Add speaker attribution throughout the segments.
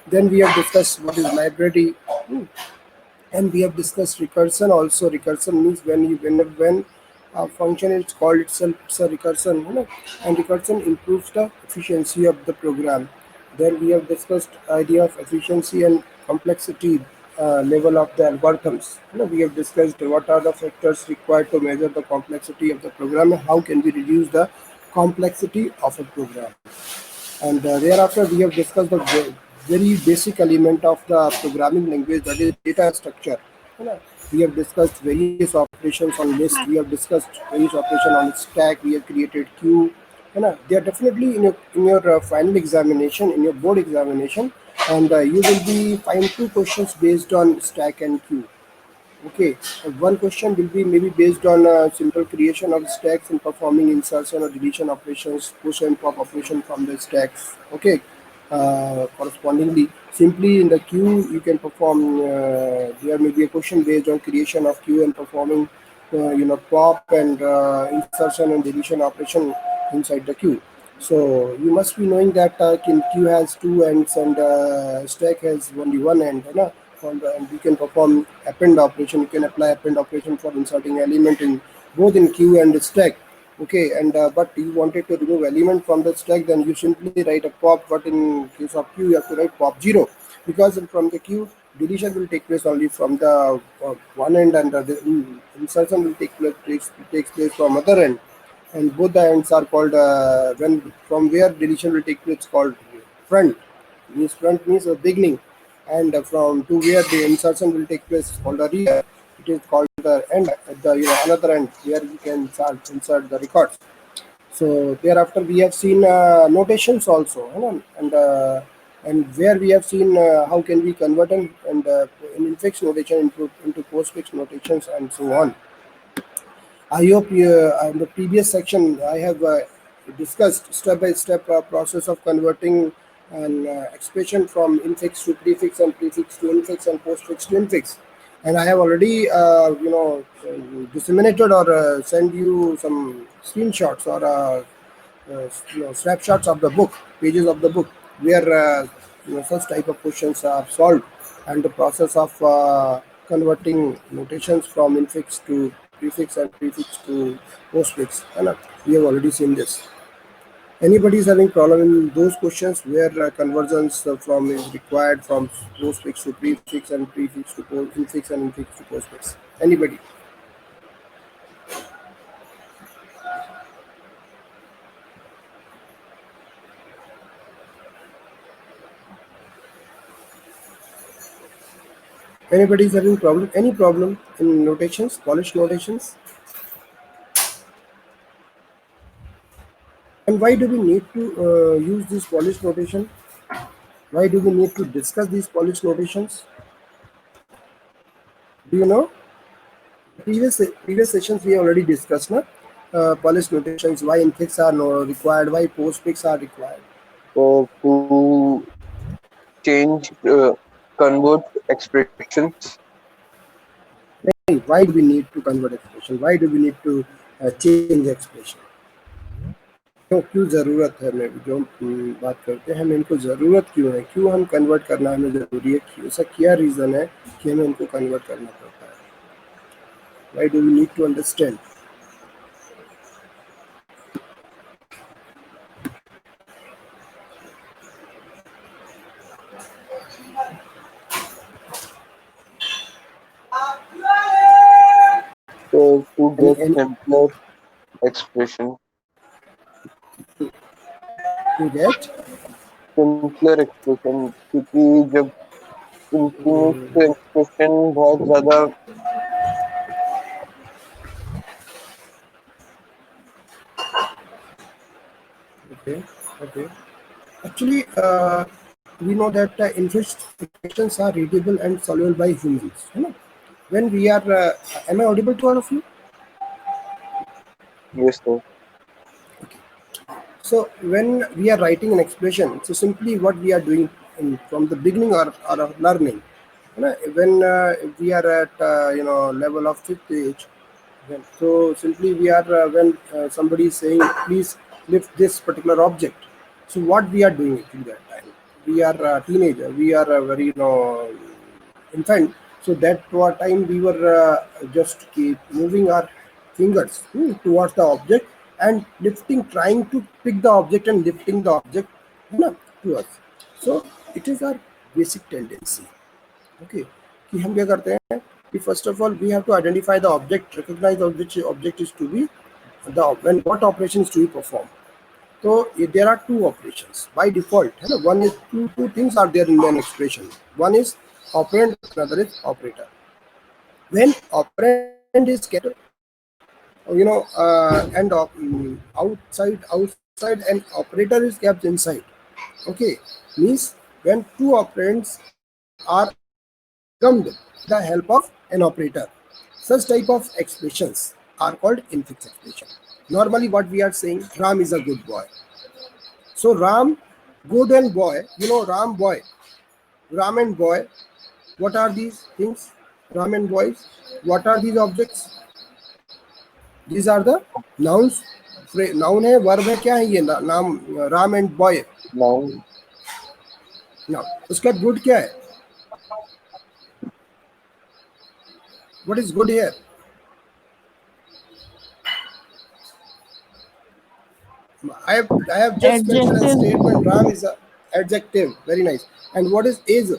Speaker 1: Then we have discussed what is library. And we have discussed recursion also. Recursion means when a function is called itself, it's a recursion. And recursion improves the efficiency of the program. Then we have discussed idea of efficiency and complexity level of the algorithms. We have discussed what are the factors required to measure the complexity of the program and how can we reduce the complexity of a program. And thereafter, we have discussed the very basic element of the programming language, that is data structure. You know, We have discussed various operations on list. We have discussed various operations on stack. We have created queue. They are definitely in your final examination, in your board examination, and you will be find two questions based on stack and queue. Okay, one question will be maybe based on simple creation of stacks and performing insertion or deletion operations, push and pop operation from the stacks. Okay, correspondingly, simply in the queue you can perform. There may be a question based on creation of queue and performing, pop and insertion and deletion operation inside the queue. So you must be knowing that queue has two ends and stack has only one end. And we can perform append operation. You can apply append operation for inserting element in both in queue and stack. Okay, and but you wanted to remove element from the stack, then you simply write a pop. But in case of queue, you have to write pop 0, because from the queue deletion will take place only from the one end, and the insertion will takes place from other end, and both the ends are called when from where deletion will take place called front. Means front means the beginning, and from to where the insertion will take place called the rear. It is called the end at the another end where we can insert the records. So thereafter we have seen notations also, and where we have seen how can we convert and in infix notation into postfix notations and so on. I hope in the previous section I have discussed step-by-step process of converting an expression from infix to prefix and prefix to infix and postfix to infix. And I have already, disseminated or send you some screenshots or snapshots of the book, pages of the book, where such type of questions are solved, and the process of converting notations from infix to prefix and prefix to postfix. We have already seen this. Anybody is having problem in those questions where conversions from is required from postfix to prefix and prefix to infix and infix to postfix? Anybody? Anybody is having problem? Any problem in notations, polished notations? And why do we need to use this polished notation? Why do we need to discuss these polished notations? Do you know? Previous sessions we already discussed, na? Polished notations, why infix are no required, why postfix are required.
Speaker 2: To change, convert expressions.
Speaker 1: Why do we need to convert expression? Why do we need to change expression? क्यों ज़रूरत है? मैं जो बात करते हैं, हमें इनको ज़रूरत क्यों है, क्यों हम कन्वर्ट करना हमें ज़रूरी है, ऐसा क्या रीज़न है कि हमें इनको कन्वर्ट करना पड़ता है? Why do we need to understand?
Speaker 2: So to get
Speaker 1: Any
Speaker 2: simpler expression,
Speaker 1: to get
Speaker 2: simpler expression, क्योंकि जब इंफिनिट एक्सप्रेशन बहुत ज्यादा
Speaker 1: okay, okay. Actually, we know that infections are readable and soluble by humans. When we are, am I audible to all of you?
Speaker 2: yes sir.
Speaker 1: So when we are writing an expression, so simply what we are doing from the beginning or learning, when we are at level of fifth age, so simply we are when somebody is saying please lift this particular object. So what we are doing at that time? we are a teenager, we are a very infant. So that time we were just keep moving our fingers towards the object and lifting, trying to pick the object and lifting the object to us. So it is our basic tendency. Okay, कि हम क्या करते हैं कि first of all we have to identify the object, recognize which object is to be the when what operation is to be performed. So there are two operations by default. One is two things are there in an expression. One is operand, another is operator. When operand is kept, outside and operator is kept inside. Okay, means when two operands are amalgamated with the help of an operator, such type of expressions are called infix expression. Normally, what we are saying, Ram is a good boy. So Ram, good and boy, Ram boy, Ram and boy. What are these things? Ram and boys. What are these objects? These are the nouns. Noun है, verb है, क्या है ये नाम? Ram and boy.
Speaker 2: Noun.
Speaker 1: Now उसका good क्या है? What is good here? I have just mentioned a
Speaker 3: Adjective.
Speaker 1: statement. Ram is a adjective. Very nice. And what is is?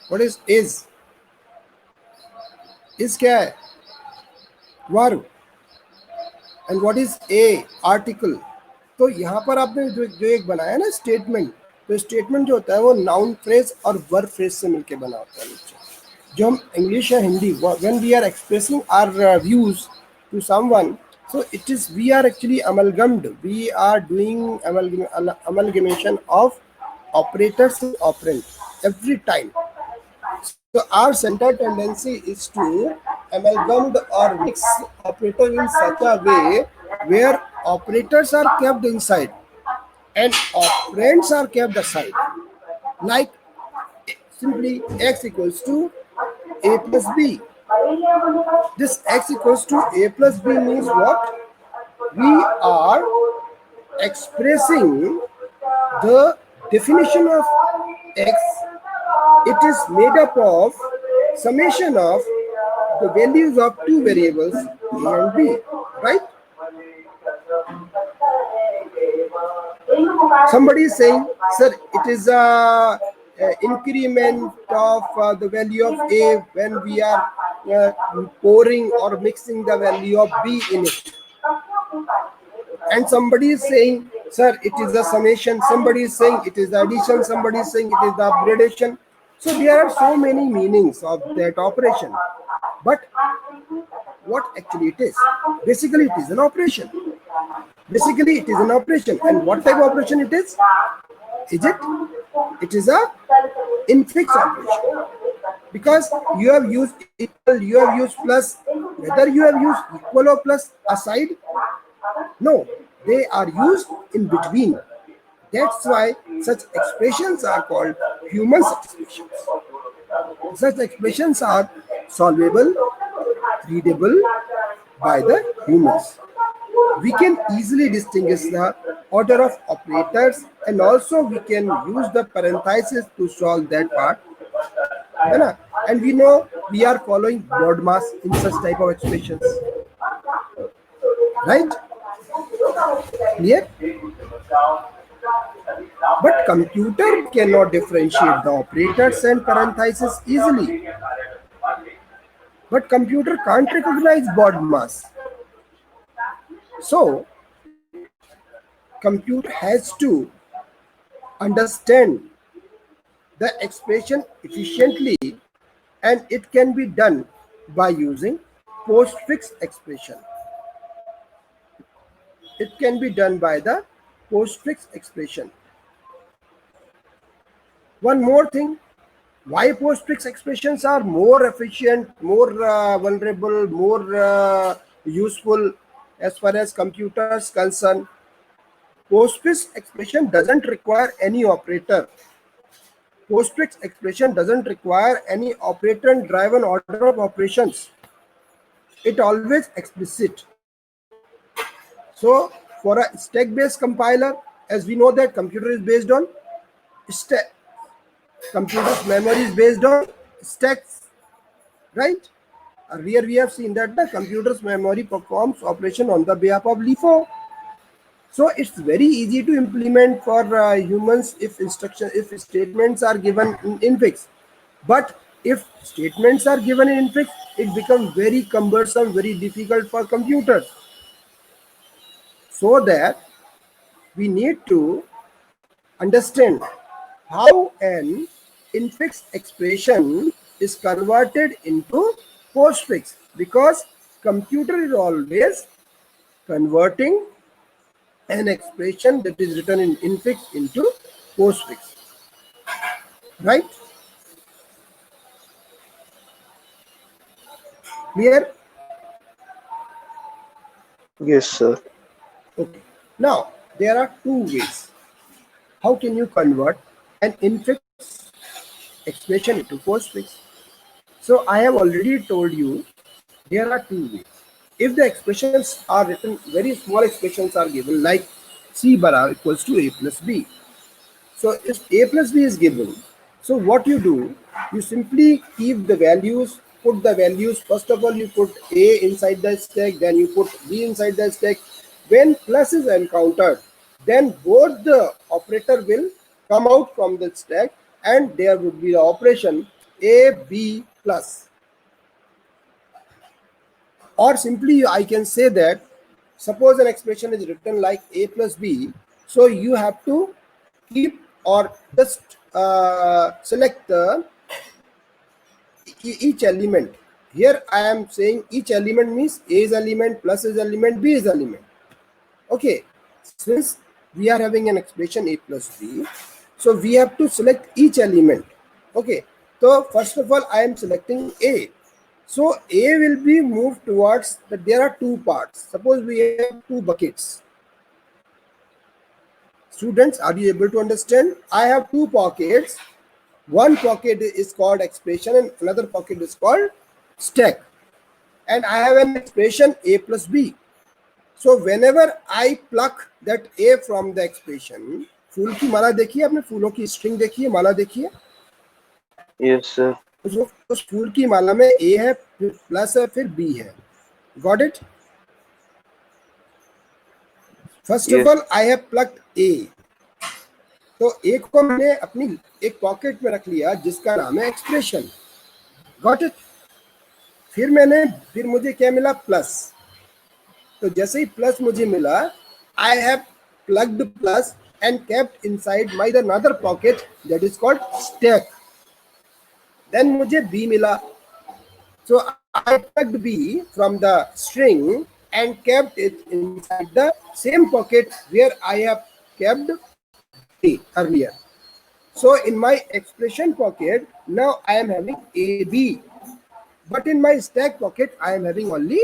Speaker 1: What is is? Is क्या है? Verb. And what is a? Article. तो यहाँ पर आपने जो एक बनाया ना स्टेटमेंट, तो स्टेटमेंट जो होता है वो नाउन फ्रेज और वर्ब फ्रेज से मिलके बना होता है बच्चों. जो हम इंग्लिश या Hindi, when we are expressing our views to someone, so it is we are actually amalgamed, we are doing amalgamation of operators and operand every time. So our central tendency is to amalgam or mix operator in such a way where operators are kept inside and operands are kept aside. Like simply x equals to a plus b. This x equals to a plus b means what? We are expressing the definition of x. It is made up of summation of the values of two variables a and b, right? Somebody is saying, sir, it is a increment of the value of a when we are pouring or mixing the value of b in it. And somebody is saying, sir, it is a summation. Somebody is saying it is the addition. Somebody is saying it is the upgradation. So there are so many meanings of that operation. But what actually it is? Basically, it is an operation. Basically, it is an operation. And what type of operation it is? Is it? It is a infix operation. Because you have used equal, you have used plus. Whether you have used equal or plus aside, no, they are used in between. That's why such expressions are called human expressions. Such expressions are solvable, readable by the humans. We can easily distinguish the order of operators, and also we can use the parenthesis to solve that part. And we know we are following BODMAS in such type of expressions. Right? Clear? But computer cannot differentiate the operators and parentheses easily. But computer can't recognize BODMAS. So computer has to understand the expression efficiently, and it can be done by using postfix expression. It can be done by the postfix expression. One more thing, why postfix expressions are more efficient, more vulnerable, more useful as far as computers concerned. Postfix expression doesn't require any operator. Postfix expression doesn't require any operator-driven order of operations. It always explicit. So for a stack based compiler, as we know that computer is based on stack, computer's memory is based on stacks, right? Earlier we have seen that the computer's memory performs operation on the behalf of LIFO. So it's very easy to implement for humans if statements are given in infix. But if statements are given in infix, it becomes very cumbersome, very difficult for computers. So that we need to understand how an infix expression is converted into postfix, because computer is always converting an expression that is written in infix into postfix, right? Clear?
Speaker 2: Yes, sir.
Speaker 1: Okay. Now there are two ways. How can you convert an infix expression into postfix? So I have already told you there are two ways. If the expressions are written, very small expressions are given like c bar equals to a plus b. So if a plus b is given, so what you do, you simply keep the values, put the values. First of all, you put a inside the stack, then you put b inside the stack. When plus is encountered, then both the operator will come out from the stack and there would be the operation a b plus. Or simply I can say that suppose an expression is written like a plus b, so you have to keep or just select each element. Here I am saying each element means a is element, plus is element, b is element. Okay, since we are having an expression a plus b, so we have to select each element. Okay, so first of all I am selecting a. So A will be moved towards that there are two parts. Suppose we have two buckets. Students, are you able to understand? I have two pockets. One pocket is called expression and another pocket is called stack. And I have an expression A plus B. So whenever I pluck that A from the expression, फूल की माला देखिए आपने, फूलों की string देखिए, माला देखिए.
Speaker 2: Yes, sir.
Speaker 1: उस फूल की माला में A है, फिर प्लस है, फिर B है. Got it? First of
Speaker 2: Yes.
Speaker 1: all, I have plucked A. तो A को मैंने अपनी एक पॉकेट में रख लिया जिसका नाम है एक्सप्रेशन. Got it? फिर मुझे क्या मिला? प्लस. तो जैसे ही प्लस मुझे मिला, I have plugged plus and kept inside my another pocket that is called stack. Then मुझे B मिला. So I plugged B from the string and kept it inside the same pocket where I have kept A earlier. So in my expression pocket, now I am having AB. But in my stack pocket, I am having only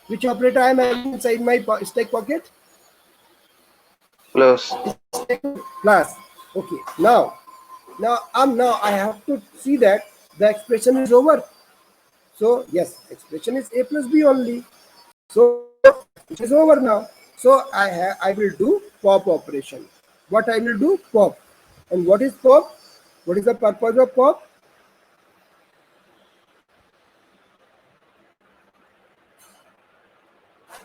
Speaker 1: which operator I am having inside my stack pocket?
Speaker 2: Plus.
Speaker 1: Plus. Okay. Now I have to see that the expression is over. So yes, expression is A plus B only. So it is over now. So I will do pop operation. What I will do? Pop. And what is pop? What is the purpose of pop?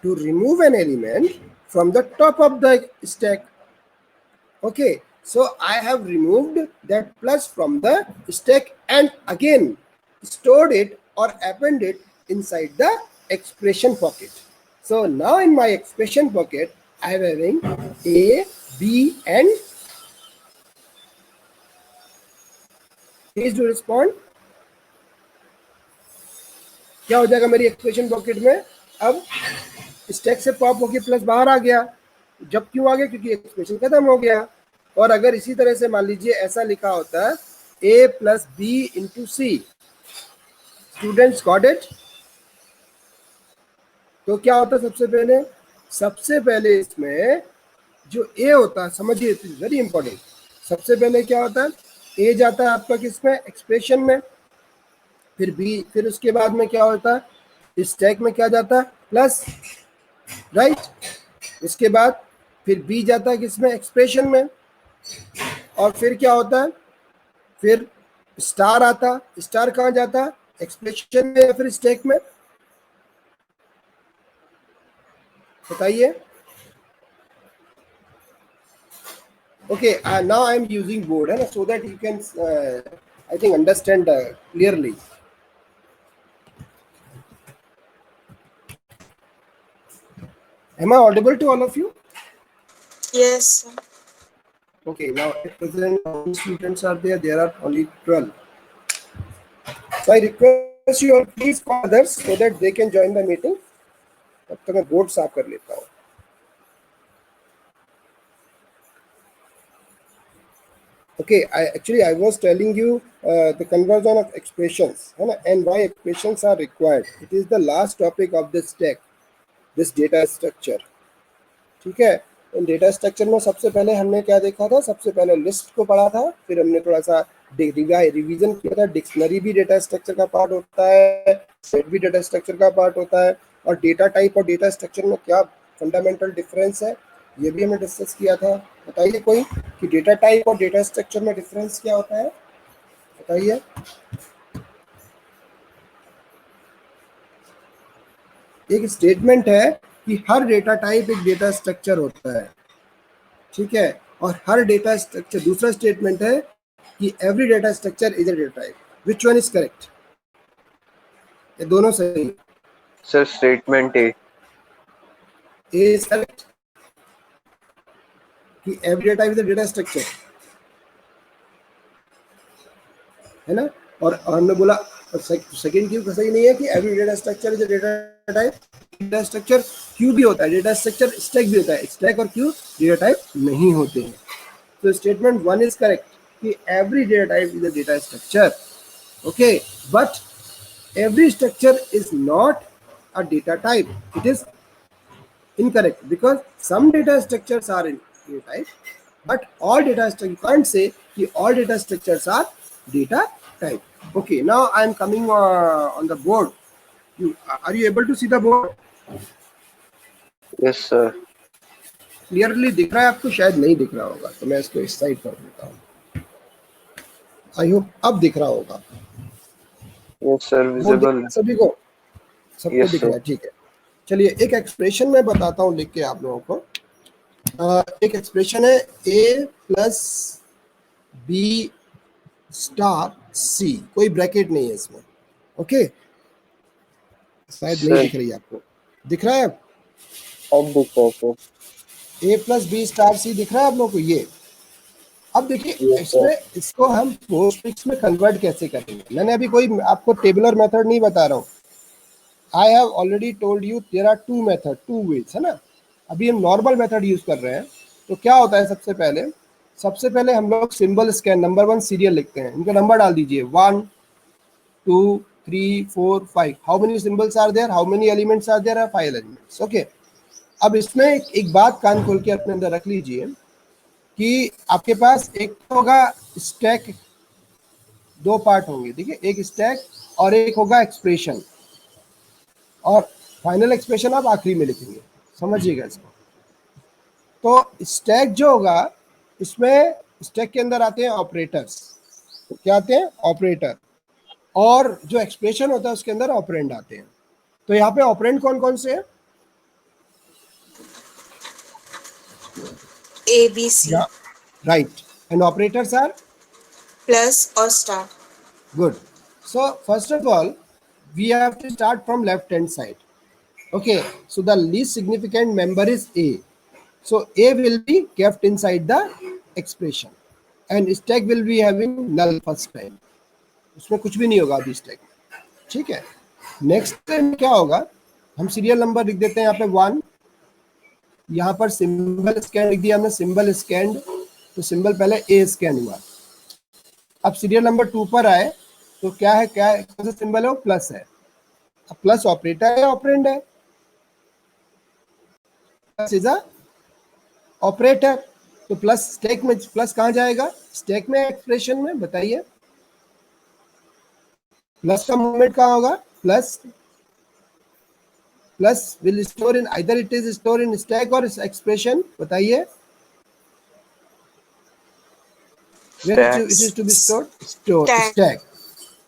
Speaker 1: To remove an element from the top of the stack. Okay, so I have removed that plus from the stack and again stored it or appended inside the expression pocket. So now in my expression pocket, I am having A, B and please do respond. क्या हो जाएगा मेरी expression pocket में? अब stack से pop होके plus बाहर आ गया. जब क्यों आ गया? क्योंकि एक्सप्रेशन खत्म हो गया. और अगर इसी तरह से मान लीजिए ऐसा लिखा होता है A plus B into C. Students got it? तो क्या होता है? सबसे पहले इसमें जो A होता है, समझिए, इट इज वेरी इंपॉर्टेंट. सबसे पहले क्या होता है? A जाता है आपका किसमें? एक्सप्रेशन में. फिर B, फिर उसके बाद में क्या होता है? स्टैक में क्या जाता है? Plus, right. उसके बाद फिर बी जाता है किसमें, एक्सप्रेशन में, और फिर क्या होता है, फिर स्टार आता, स्टार कहाँ जाता है, एक्सप्रेशन में या फिर स्टैक में, बताइए। Okay, now I am using board, है ना, so that you can I think understand clearly. Am I audible to all of you?
Speaker 3: Yes, sir.
Speaker 1: Okay, now at present, how many students are there? There are only 12. So I request you all please call others so that they can join the meeting. तब तक मैं board साफ कर लेता हूँ. Okay, I was telling you the conversion of expressions, है ना, and why expressions are required. It is the last topic of this stack, this data structure. ठीक है, डेटा स्ट्रक्चर में सबसे पहले हमने क्या देखा था, सबसे पहले लिस्ट को पढ़ा था, फिर हमने थोड़ा सा रिवीजन किया था, डिक्शनरी भी डेटा स्ट्रक्चर का पार्ट होता है, सेट भी डेटा स्ट्रक्चर का पार्ट होता है, और डेटा टाइप और डेटा स्ट्रक्चर में क्या फंडामेंटल डिफरेंस है ये भी हमने डिस्कस किया था। बताइए कोई कि डेटा टाइप और डेटा स्ट्रक्चर में डिफरेंस क्या होता है, बताइए। एक स्टेटमेंट है कि हर डेटा टाइप एक डेटा स्ट्रक्चर होता है, ठीक है, और हर डेटा स्ट्रक्चर, दूसरा स्टेटमेंट है कि every data structure is a data type. Which one is correct, ये दोनों सही।
Speaker 2: Sir statement A.
Speaker 1: A is correct कि every data type is a data structure, है ना, और हमने बोला सेकंड क्यों सही नहीं है कि every data structure is a data type. Data structure Q भी होता है, डेटा स्ट्रक्चर स्टैक भी होता है, स्टैक और क्यू डेटा टाइप नहीं होते हैं। तो स्टेटमेंट वन इज करेक्ट कि every data type is a data structure, okay, but every structure is not a data type. It is incorrect because some data structures are in data type, but all data structures, you can't say कि all data structures are data type. Okay, now I am coming on the board. Are you able to see the board?
Speaker 2: Yes sir.
Speaker 1: Clearly दिख रहा है आपको, शायद नहीं दिख रहा होगा तो मैं इसको इस साइड कर देता हूँ। आई होप अब दिख रहा होगा।
Speaker 2: यस सर,
Speaker 1: बोर्ड दिख
Speaker 2: विजिबल।
Speaker 1: रहा है सभी को, सबको
Speaker 2: यस
Speaker 1: दिख
Speaker 2: सर।
Speaker 1: रहा है, ठीक है। चलिए एक एक्सप्रेशन मैं बताता हूँ लिख के आप लोगों को। एक एक्सप्रेशन है ए प्लस बी स्टार सी, कोई ब्रैकेट नहीं है इसमें, ओके, शायद नहीं
Speaker 2: सर
Speaker 1: दिख रही है आपको, दिख रहा है
Speaker 2: अब दिख रहा है सर।
Speaker 1: ए प्लस बी स्टार सी दिख रहा है आप लोगों को ये। अब देखिए
Speaker 2: यस सर।
Speaker 1: इसमें इसको हम पोस्टफिक्स में कन्वर्ट कैसे करेंगे, मैंने अभी कोई आपको टेबुलर मेथड नहीं बता रहा हूँ। I have already told you there are two method, two ways, है ना। अभी हम नॉर्मल मेथड यूज कर रहे हैं। तो क्या होता है, सबसे पहले हम लोग symbol scan number one serial लिखते हैं, इनका नंबर डाल दीजिए 1 2 3 4 5। How many symbols are there, how many elements are there, 5 elements, okay. अब इसमें एक बात कान खोल के अपने अंदर रख लीजिए कि आपके पास एक होगा स्टैक, दो पार्ट होंगे, देखिए, एक स्टैक और एक होगा एक्सप्रेशन, और फाइनल एक्सप्रेशन आप आखिरी में लिखेंगे, समझिएगा इसको। तो स्टैक जो होगा, इसमें स्टैक के अंदर आते हैं ऑपरेटर्स, क्या आते हैं, ऑपरेटर, और जो एक्सप्रेशन होता है उसके अंदर ऑपरेंड आते हैं। तो यहाँ पे ऑपरेंड कौन कौन से हैं,
Speaker 3: A, B, C.
Speaker 1: Right, and operators are
Speaker 3: Plus or star.
Speaker 1: good. So first of all we have to start from left hand side, okay. So the least significant member is A, so A will be kept inside the expression and stack will be having null first time, उसमें कुछ भी नहीं होगा अभी stack में, ठीक है। Next time क्या होगा, हम सीरियल नंबर लिख देते हैं यहाँ पे 1, यहाँ पर सिंबल स्कैन लिख दिया हमने, सिंबल स्कैन, तो सिंबल पहले ए स्कैन हुआ। अब सीरियल नंबर 2 पर आए तो क्या है, कौन सा सिंबल है, वो प्लस है। अब प्लस ऑपरेटर है, ऑपरेंड है, प्लस इज अ ऑपरेटर, तो प्लस स्टैक में, प्लस कहाँ जाएगा, स्टैक में, एक्सप्रेशन में, बताइए। प्लस का मूवमेंट कहाँ होगा, plus plus will store in either it is store in stack और एक्सप्रेशन, बताइए। Where it is to be stored? Store
Speaker 3: Stack.
Speaker 1: stack,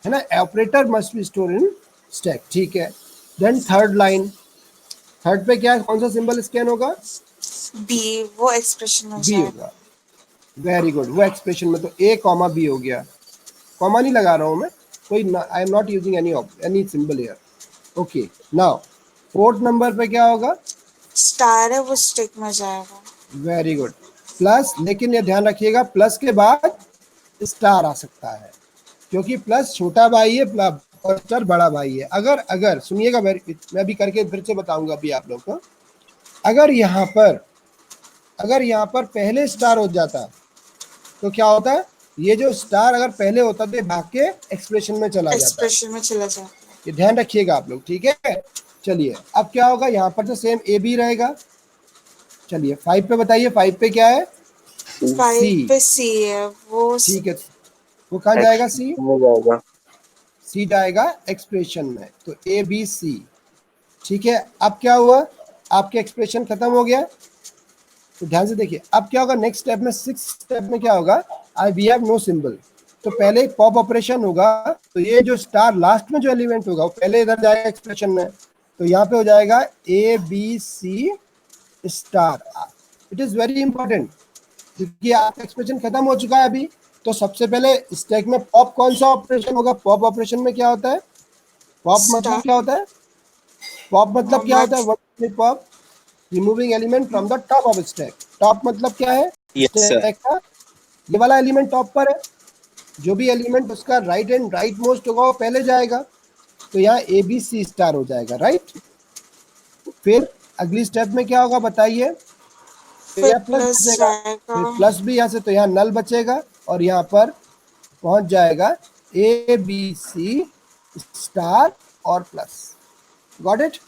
Speaker 1: है ना। Operator must be store in stack, ठीक है। देन थर्ड लाइन, थर्ड पे क्या, कौन सा सिंबल स्कैन होगा?
Speaker 3: B, वो एक्सप्रेशन में
Speaker 1: बी
Speaker 3: जाएगा।
Speaker 1: होगा, वेरी गुड, वो एक्सप्रेशन में, तो ए कॉमा बी हो गया, कॉमा नहीं लगा रहा हूं मैं, कोई, आई am not using any symbol here. Okay, now fourth number पे क्या होगा?
Speaker 3: स्टार है, वो स्टिक में जाएगा।
Speaker 1: वेरी गुड, प्लस, लेकिन ये ध्यान रखिएगा प्लस के बाद स्टार आ सकता है, क्योंकि प्लस छोटा भाई है और स्टार बड़ा भाई है। अगर अगर सुनिएगा, मैं अभी करके फिर से बताऊंगा अभी आप लोग को। अगर यहाँ पर पहले स्टार हो जाता तो क्या होता है, ये जो स्टार अगर पहले होता तो ये भाग के एक्सप्रेशन में चला जाता।
Speaker 3: एक्सप्रेशन में चला जाएगा।
Speaker 1: ये ध्यान रखिएगा आप लोग, ठीक है। चलिए अब क्या होगा, यहाँ पर तो सेम ए बी रहेगा। चलिए 5 पे बताइए, 5 पे क्या है?
Speaker 3: 5 पे C है, वो
Speaker 1: ठीक है, वो कहाँ जाएगा? सी
Speaker 2: में जाएगा।
Speaker 1: सी जाएगा एक्सप्रेशन में, तो ए बी सी, ठीक है। अब क्या हुआ, आपके एक्सप्रेशन खत्म हो गया। तो ध्यान से देखिए, अब क्या होगा नेक्स्ट स्टेप में, सिक्स स्टेप में क्या होगा, आई वी हैव नो सिंबल, तो पहले पॉप ऑपरेशन होगा, तो ये जो स्टार लास्ट में जो एलिमेंट होगा वो पहले इधर जाएगा एक्सप्रेशन में, तो यहाँ पे हो जाएगा A B C star. It is very important, क्योंकि आपका एक्सप्रेशन खत्म हो चुका है अभी। तो सबसे पहले स्टैक में पॉप कौन सा ऑपरेशन होगा? पॉप ऑपरेशन में क्या होता है? पॉप मतलब क्या होता है? पॉप मतलब क्या होता है? What pop? Removing element from the top of stack. Top मतलब क्या है? स्टैक का ये वाला एलिमेंट टॉप पर है, जो भी एलिमेंट उसका राइट एंड राइट मोस्ट होगा वो पहले जाएगा, तो यहाँ ए बी सी स्टार हो जाएगा, राइट। फिर अगली स्टेप में क्या होगा बताइए?
Speaker 3: फिर
Speaker 1: प्लस
Speaker 3: प्लस
Speaker 1: बचेगा,
Speaker 3: जाएगा।
Speaker 1: फिर प्लस भी यहाँ से, तो यहाँ नल बचेगा और यहाँ पर पहुंच जाएगा ए बी सी स्टार और प्लस। Got it?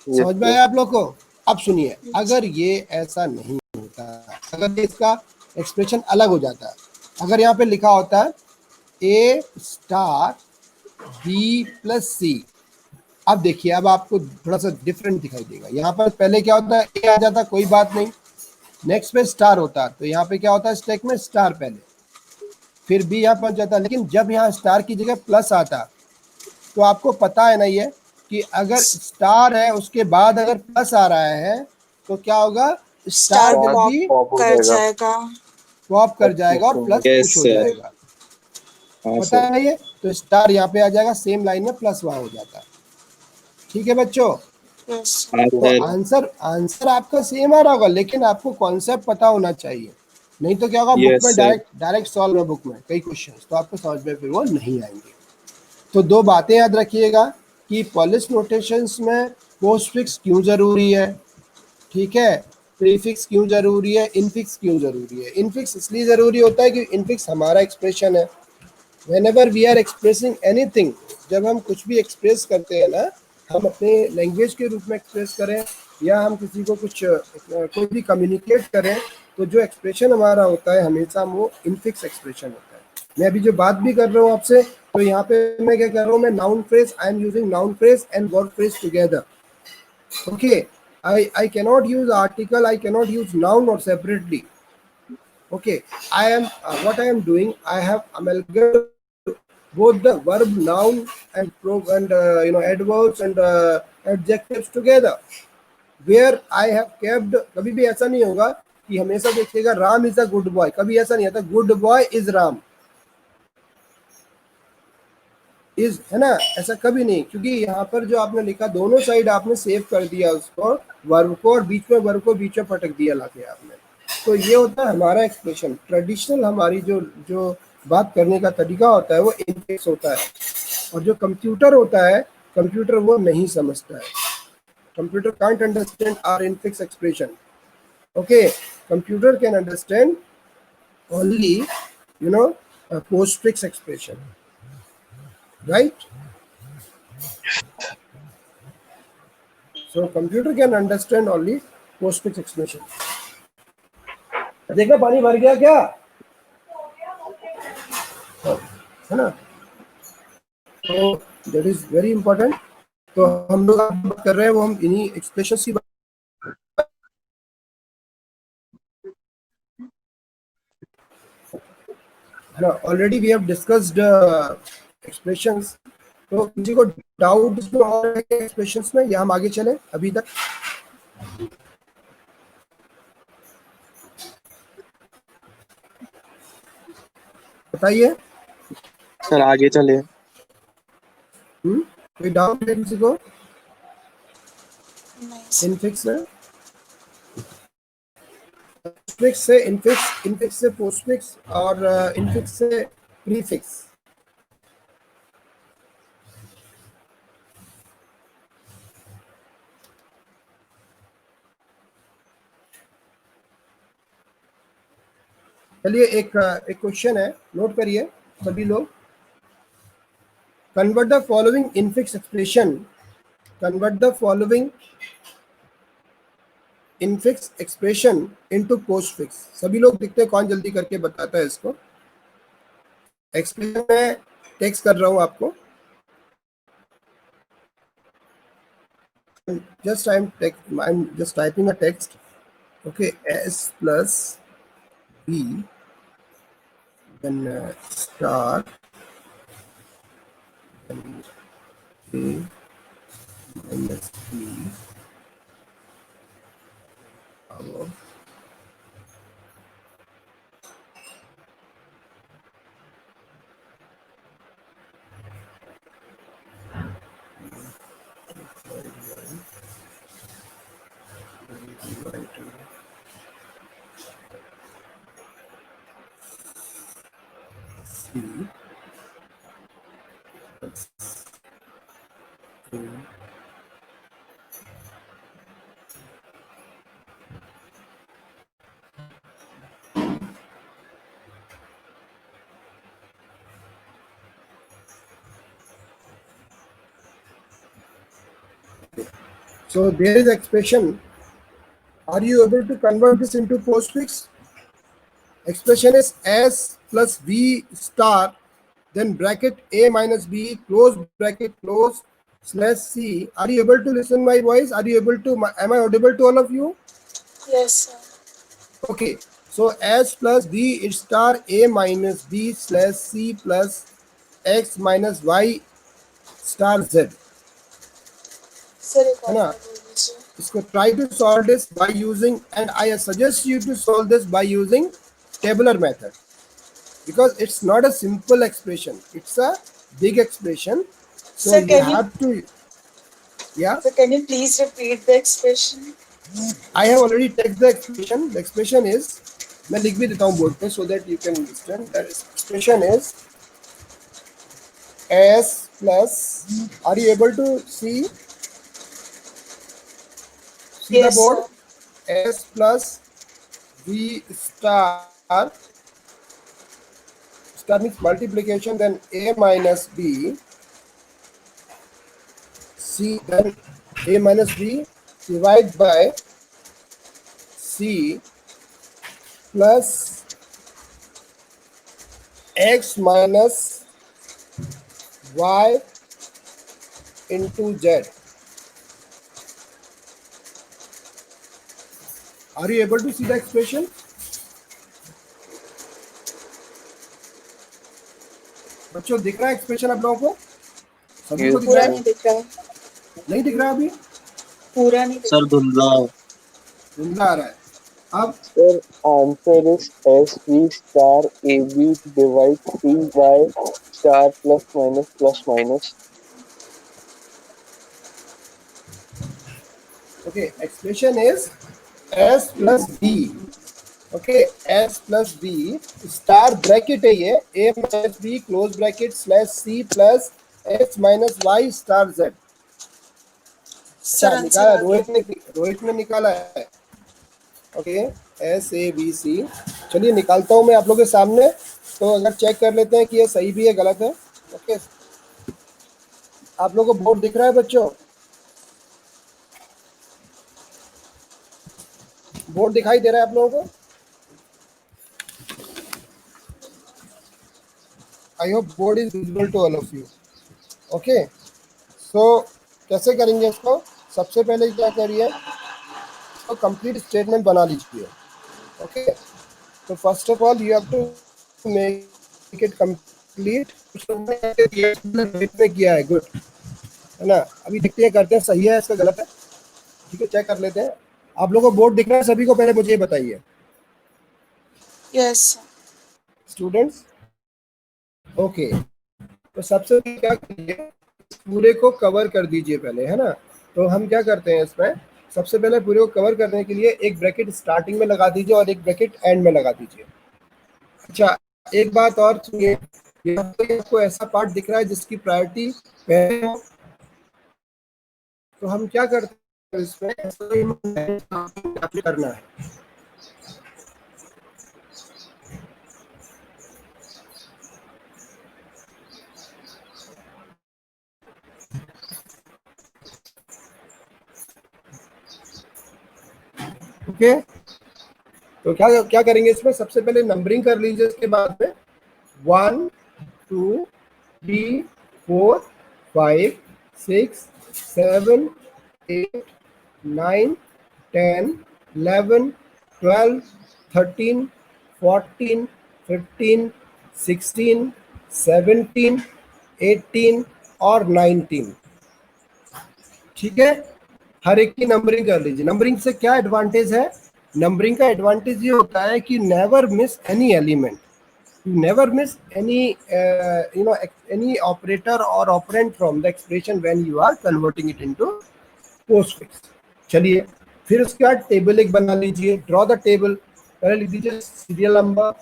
Speaker 1: समझ में आया आप लोग को? अब सुनिए, अगर ये ऐसा नहीं होता, अगर इसका एक्सप्रेशन अलग हो जाता, अगर यहाँ पे लिखा होता ए स्टार बी प्लस सी, अब देखिए, अब आपको थोड़ा सा डिफरेंट दिखाई देगा। यहाँ पर पहले क्या होता है, ए आ जाता, कोई बात नहीं, नेक्स्ट पे स्टार होता, तो यहाँ पे क्या होता है, स्टैक में स्टार पहले, फिर बी यहाँ पहुंच जाता। लेकिन जब यहाँ स्टार की जगह प्लस आता, तो आपको पता है ना ये, कि अगर स्टार है उसके बाद अगर प्लस आ रहा है तो क्या होगा, star
Speaker 3: star
Speaker 1: will
Speaker 3: pop
Speaker 1: be
Speaker 3: कर जाएगा।
Speaker 1: पॉप कर जाएगा और प्लस पुश हो जाएगा, पता है ये। तो स्टार यहाँ पे आ जाएगा, सेम लाइन में प्लस वहां हो जाता है, ठीक है बच्चों।
Speaker 3: यस।
Speaker 1: तो आंसर आपका सेम आ रहा होगा, लेकिन आपको कॉन्सेप्ट पता होना चाहिए, नहीं तो क्या होगा, बुक में डायरेक्ट सॉल्व है, बुक में कई क्वेश्चंस तो आपको समझ में फिर वो नहीं आएंगे। तो दो बातें याद रखिएगा कि पॉलिश नोटेशंस में पोस्टफिक्स क्यों जरूरी है, ठीक है, प्रीफिक्स क्यों जरूरी है, इनफिक्स क्यों जरूरी है। इनफिक्स इसलिए जरूरी होता है कि इनफिक्स हमारा एक्सप्रेशन है। Whenever we are expressing anything, जब हम कुछ भी एक्सप्रेस करते हैं ना, हम अपने लैंग्वेज के रूप में एक्सप्रेस करें या हम किसी को कुछ कोई भी कम्युनिकेट करें, तो जो एक्सप्रेशन हमारा होता है हमेशा वो इनफिक्स एक्सप्रेशन होता है। मैं अभी जो बात भी कर रहा हूँ आपसे, तो यहाँ पे मैं क्या कर रहा हूँ, मैं noun phrase, I am using noun phrase and verb phrase together. Okay, I cannot use article, I cannot use noun or separately. Okay, what I am doing, I have amalgamated both the verb, noun and adverbs and adjectives together, where I have kept, कभी भी ऐसा नहीं होगा कि हमेशा देखिएगा Ram is a good boy, कभी ऐसा नहीं आता good boy is Ram, is, है ना, ऐसा कभी नहीं, क्योंकि यहाँ पर जो आपने लिखा दोनों साइड आपने सेव कर दिया उसको, वर्ब को, और बीच में वर्ब को बीच में पटक दिया लाके आपने। तो ये होता है हमारा एक्सप्रेशन। ट्रेडिशनल हमारी जो जो बात करने का तरीका होता है वो इनफिक्स होता है, और जो कंप्यूटर होता है, कंप्यूटर वो नहीं समझता है। Computer can't understand our infix expression. Okay, computer can understand only postfix expression, right? So computer can understand only postfix expression. देखा पानी भर गया क्या, है ना? तो that is very important. तो हम लोग आप बात कर रहे हैं वो हम इन्हीं एक्सप्रेशन की है ना. Already we have discussed expressions. तो किसी को डाउट इसमें और है एक्सप्रेशंस में, या हम आगे चले अभी तक? बताइए.
Speaker 4: सर आगे चले.
Speaker 1: कोई डाउट है किसी को
Speaker 3: नहीं सर.
Speaker 1: इनफिक्स में? फिक्स से इनफिक्स, इनफिक्स से पोस्टफिक्स और इनफिक्स से प्रीफिक्स. चलिए एक क्वेश्चन है, नोट करिए सभी लोग. Convert the following infix expression, convert the following infix expression into postfix. सभी लोग दिखते हैं, कौन जल्दी करके बताता है इसको. एक्सप्रेशन में टेक्स्ट कर रहा हूं आपको. I'm just typing a text. Okay, S plus B, then star, then A minus B power. C plus A. So there is expression. Are you able to convert this into postfix? Expression is S plus V star, then bracket A minus B, close bracket, close slash C. Are you able to listen my voice? Are you able to, am I audible to all of you?
Speaker 3: Yes sir.
Speaker 1: Okay, so S plus B star A minus B slash C plus X minus Y star Z.
Speaker 3: Sir एक
Speaker 1: है
Speaker 3: और
Speaker 1: ना.
Speaker 3: बार बोल दीजिए.
Speaker 1: इसको try to solve this by using, and I suggest you to solve this by using tabular method, because it's not a simple expression, it's a big expression. So
Speaker 3: Sir,
Speaker 1: you
Speaker 3: can you
Speaker 1: have to, yeah,
Speaker 3: sir, can you please repeat the expression?
Speaker 1: I have already texted the expression. The expression is, मैं लिख भी देता हूँ board पे so that you can understand. The expression is S plus, are you able to see the
Speaker 3: Yes
Speaker 1: board?
Speaker 3: sir.
Speaker 1: S plus V star, star means multiplication, then A minus B, C, then A minus B divided by C plus X minus Y into Z. Are you able to see the expression? बच्चों दिख रहा है expression आप लोगों को? सभी को दिख
Speaker 3: पूरा
Speaker 1: रहा है?
Speaker 3: नहीं दिख रहा है.
Speaker 1: नहीं दिख रहा अभी?
Speaker 3: पूरा नहीं दिख
Speaker 4: सर धुंधला.
Speaker 1: धुंधला आ रहा है. अब
Speaker 2: Sir, answer is SV star AB divide CY star plus minus plus minus.
Speaker 1: okay, expression is S plus B. Okay, S plus B star bracket है ये, A minus B close bracket slash C plus X minus Y star Z.
Speaker 3: Sir
Speaker 1: अच्छा
Speaker 3: answer
Speaker 1: निकाला,
Speaker 3: आ गया.
Speaker 1: रोहित ने निकाला है. Okay, S A B C. चलिए निकालता हूँ मैं आप लोगों के सामने, तो अगर चेक कर लेते हैं कि ये सही भी है गलत है. ओके, आप लोगों को बोर्ड दिख रहा है बच्चों? बोर्ड दिखाई दे रहा है आप लोगों को? I hope board is visible to all of you. Okay, so कैसे करेंगे इसको? सबसे पहले क्या करिए, तो कंप्लीट स्टेटमेंट बना लीजिए. ओके, तो first of all you have to make it complete. में किया है, गुड है ना. अभी देखते हैं, करते हैं सही है इसका गलत है. ठीक है, चेक कर लेते हैं. आप लोगों को बोर्ड दिख रहा है सभी को? पहले मुझे ये बताइए
Speaker 3: Yes.
Speaker 1: स्टूडेंट्स. ओके, तो सबसे पहले क्या करिए, पूरे को कवर कर दीजिए पहले, है ना. तो हम क्या करते हैं इसमें, सबसे पहले पूरे को कवर करने के लिए एक ब्रैकेट स्टार्टिंग में लगा दीजिए और एक ब्रैकेट एंड में लगा दीजिए. अच्छा, एक बात और सुनिए, यहाँ पे आपको ऐसा पार्ट दिख रहा है जिसकी प्रायोरिटी पहले हो, तो हम क्या करते हैं इसमें, करना है. ओके, तो क्या क्या करेंगे इसमें, सबसे पहले नंबरिंग कर लीजिए. इसके बाद में 1 2 3 4 5 6 7 8 9 10 11 12 13 14 15 16 17 18 और 19. ठीक है, हर एक की नंबरिंग कर लीजिए. नंबरिंग से क्या एडवांटेज है? नंबरिंग का एडवांटेज ये होता है कि never miss any element, you never miss any any operator or operand from the expression when you are converting it into postfix. चलिए, फिर उसके बाद टेबल एक बना लीजिए. Draw the table. पहले लिख दीजिए सीरियल नंबर.